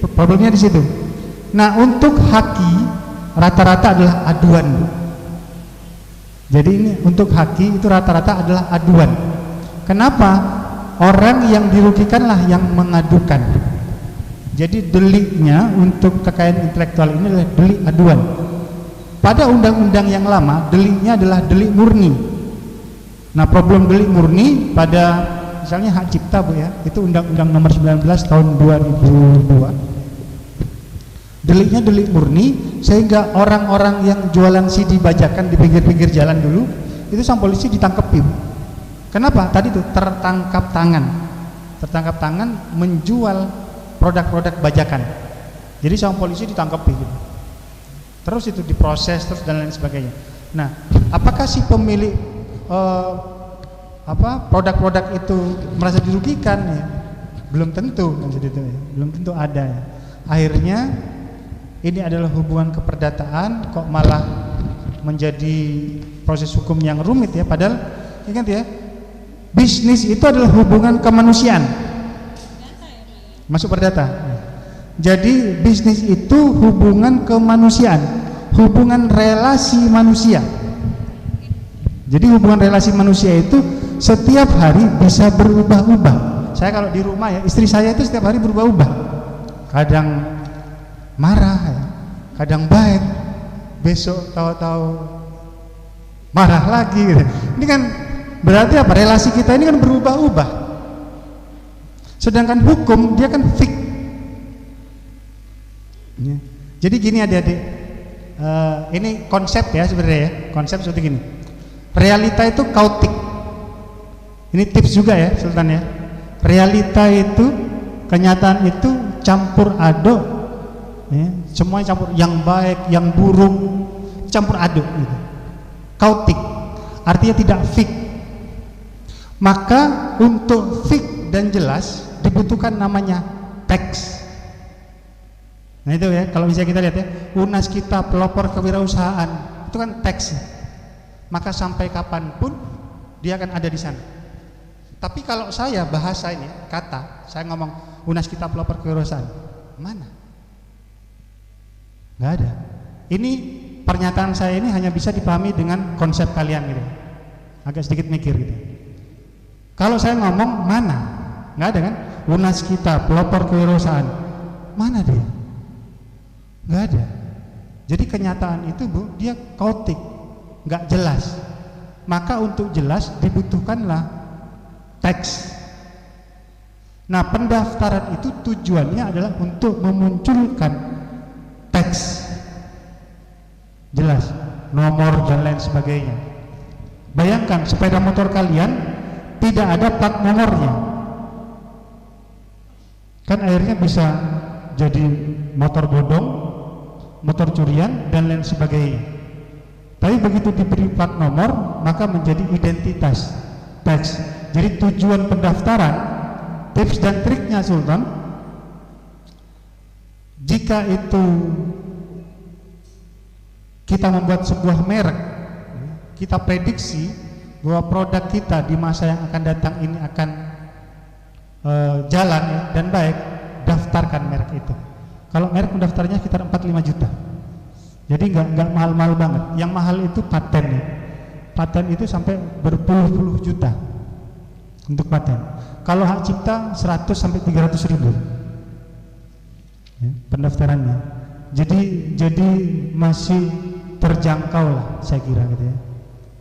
problemnya di situ. Nah, untuk haki rata-rata adalah aduan. Jadi ini untuk haki itu rata-rata adalah aduan. Kenapa? Orang yang dirugikanlah yang mengadukan. Jadi deliknya untuk kekayaan intelektual ini adalah delik aduan. Pada undang-undang yang lama, deliknya adalah delik murni. Nah, problem delik murni pada misalnya hak cipta, Bu ya, itu Undang-Undang Nomor 19 tahun 2002. Deliknya delik murni, sehingga orang-orang yang jualan CD bajakan di pinggir-pinggir jalan dulu itu sama polisi ditangkepi. Kenapa? Tadi itu tertangkap tangan menjual produk-produk bajakan. Jadi sama polisi ditangkepi gitu. Terus itu diproses terus dan lain sebagainya. Nah, apakah si pemilik produk-produk itu merasa dirugikan ya? Belum tentu, belum tentu ada ya. Akhirnya ini adalah hubungan keperdataan kok malah menjadi proses hukum yang rumit ya. Padahal ingat ya, bisnis itu adalah hubungan kemanusiaan. Masuk perdata. Jadi bisnis itu hubungan kemanusiaan, hubungan relasi manusia. Jadi hubungan relasi manusia itu setiap hari bisa berubah-ubah. Saya kalau di rumah ya, istri saya itu setiap hari berubah-ubah. Kadang marah ya, kadang baik, besok tahu-tahu marah lagi gitu. Ini kan berarti apa? Relasi kita ini kan berubah-ubah. Sedangkan hukum dia kan fix. Ya. Jadi gini adik-adik, ini konsep ya sebenarnya ya, konsep seperti gini. Realita itu kautik. Ini tips juga ya Sultan ya. Realita itu, kenyataan itu campur aduk, ya. Semuanya campur, yang baik, yang buruk, campur aduk gitu. Kautik, artinya tidak fix. Maka untuk fix dan jelas dibutuhkan namanya teks. Nah itu ya, kalau misalnya kita lihat ya, UNAS kita pelopor kewirausahaan, itu kan teks. Maka sampai kapanpun dia akan ada di sana. Tapi kalau saya bahasa ini, kata, saya ngomong UNAS kita pelopor kewirausahaan, mana? Nggak ada. Ini pernyataan saya ini hanya bisa dipahami dengan konsep kalian gitu. Agak sedikit mikir gitu. Kalau saya ngomong mana? Nggak ada kan? UNAS kita pelopor kewirausahaan, mana dia? Nggak ada. Jadi kenyataan itu Bu, dia kautik, nggak jelas. Maka untuk jelas dibutuhkanlah teks. Nah, pendaftaran itu tujuannya adalah untuk memunculkan teks jelas, nomor dan lain sebagainya. Bayangkan sepeda motor kalian tidak ada plat nomornya, kan akhirnya bisa jadi motor bodong, motor curian dan lain sebagainya. Tapi begitu diberi plat nomor maka menjadi identitas teks. Jadi tujuan pendaftaran, tips dan triknya Sultan, jika itu kita membuat sebuah merek, kita prediksi bahwa produk kita di masa yang akan datang ini akan jalan ya, dan baik, daftarkan merek itu. Kalau merek mendaftarnya sekitar 4-5 juta. Jadi nggak mahal-mahal banget. Yang mahal itu paten ya. Paten itu sampai berpuluh-puluh juta untuk paten. Kalau hak cipta 100 sampai 300 ribu ya, pendaftarannya. Jadi masih terjangkau lah saya kira gitu ya.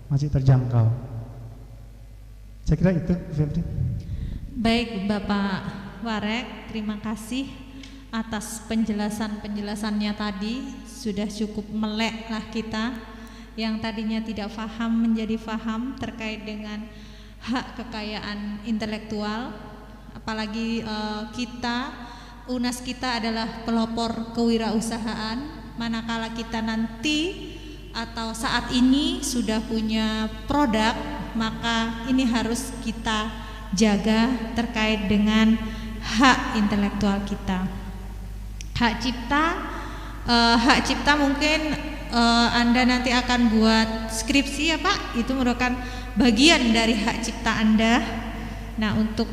Masih terjangkau. Saya kira itu Febri. Baik Bapak Warek, terima kasih atas penjelasannya tadi. Sudah cukup meleklah kita yang tadinya tidak paham menjadi paham terkait dengan hak kekayaan intelektual. Apalagi UNAS kita adalah pelopor kewirausahaan. Manakala kita nanti atau saat ini sudah punya produk, maka ini harus kita jaga terkait dengan hak intelektual kita. Hak cipta mungkin Anda nanti akan buat skripsi ya Pak, itu merupakan bagian dari hak cipta Anda. Nah untuk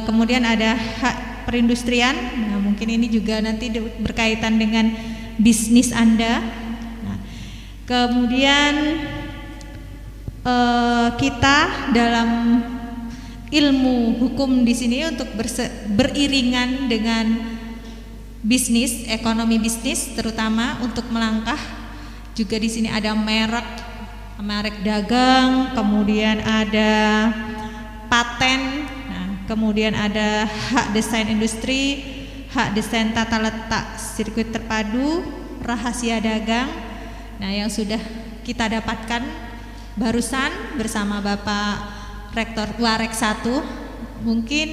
kemudian ada hak perindustrian, nah mungkin ini juga nanti berkaitan dengan bisnis Anda. Nah, kemudian kita dalam ilmu hukum di sini untuk beriringan dengan bisnis, ekonomi bisnis terutama untuk melangkah. Juga di sini ada merek dagang, kemudian ada paten, nah, kemudian ada hak desain industri, hak desain tata letak sirkuit terpadu, rahasia dagang. Nah, yang sudah kita dapatkan barusan bersama Bapak Rektor Warek 1. Mungkin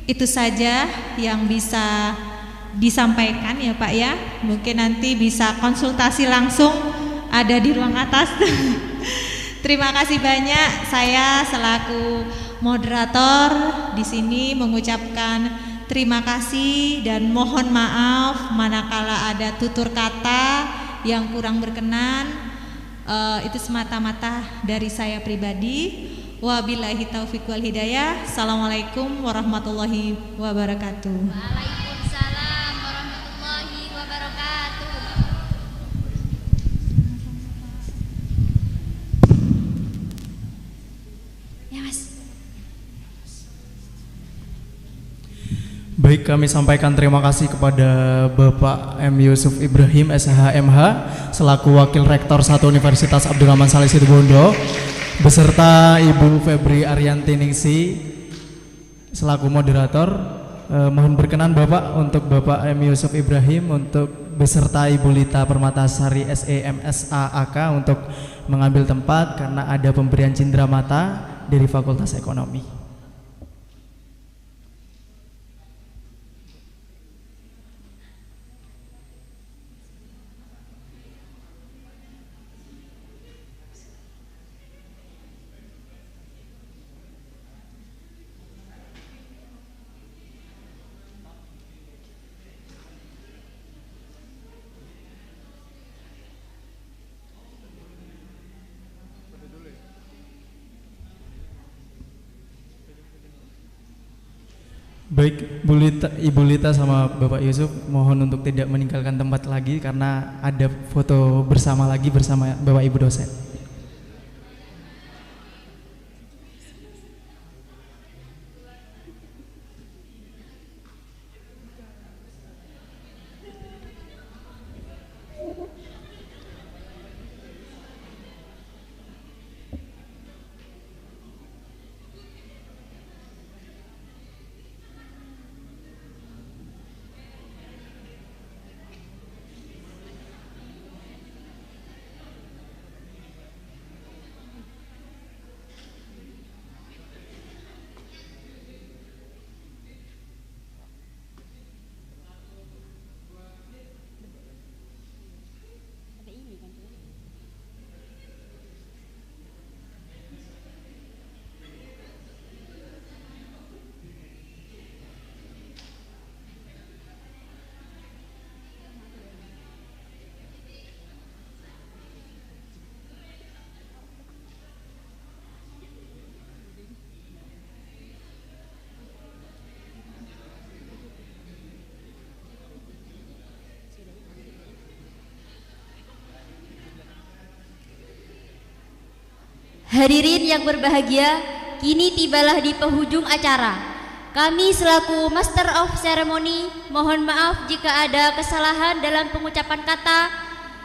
itu saja yang bisa disampaikan ya Pak ya. Mungkin nanti bisa konsultasi langsung ada di ruang atas. Terima kasih banyak. Saya selaku moderator di sini mengucapkan terima kasih dan mohon maaf manakala ada tutur kata yang kurang berkenan. Itu semata-mata dari saya pribadi. Wabillahi taufiq wal hidayah. Assalamualaikum warahmatullahi wabarakatuh. Waalaikumsalam warahmatullahi wabarakatuh. Ya Mas. Baik, kami sampaikan terima kasih kepada Bapak M. Yusuf Ibrahim SHMH selaku Wakil Rektor 1 Universitas Abdurrahman Saleh Situbondo, beserta Ibu Febri Arianti Ningsi selaku moderator. Mohon berkenan Bapak untuk Bapak M. Yusuf Ibrahim untuk beserta Ibu Lita Permatasari SEMSAAK untuk mengambil tempat karena ada pemberian cindera mata dari Fakultas Ekonomi. Baik, Ibu Lita sama Bapak Yusuf mohon untuk tidak meninggalkan tempat lagi karena ada foto bersama lagi bersama Bapak Ibu dosen. Hadirin yang berbahagia, kini tibalah di penghujung acara. Kami selaku Master of Ceremony mohon maaf jika ada kesalahan dalam pengucapan kata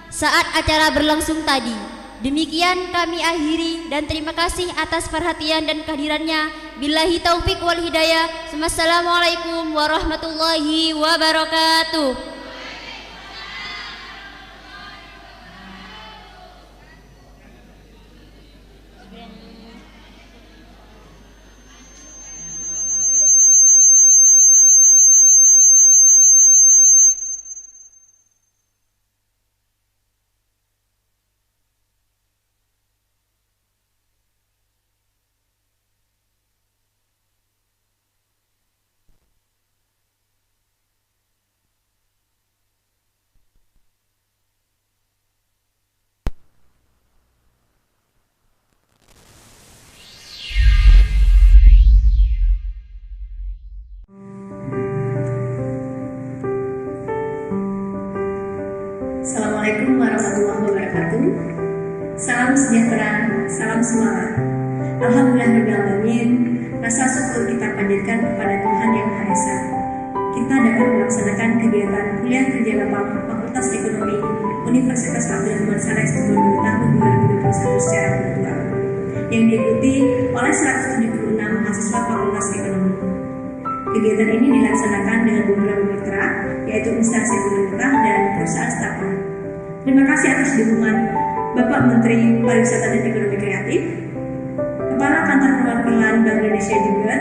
saat acara berlangsung tadi. Demikian kami akhiri dan terima kasih atas perhatian dan kehadirannya. Billahi taufik wal hidayah. Wassalamualaikum warahmatullahi wabarakatuh. sejahtera, salam semangat. Alhamdulillahirrahmanirrahim. Rasa syukur kita panjatkan kepada Tuhan Yang Maha Esa. Kita dapat melaksanakan kegiatan kuliah kerja lapang Fakultas Ekonomi Universitas Abdul Rahman Saleh Situbondo tahun 2021 secara virtual yang diikuti oleh 176 mahasiswa Fakultas Ekonomi. Kegiatan ini dilaksanakan dengan beberapa mitra, yaitu instansi pemerintah dan perusahaan startup. Terima kasih atas dukungan Bapak Menteri Pariwisata dan Ekonomi Kreatif, Kepala Kantor Perwakilan Bank Indonesia juga,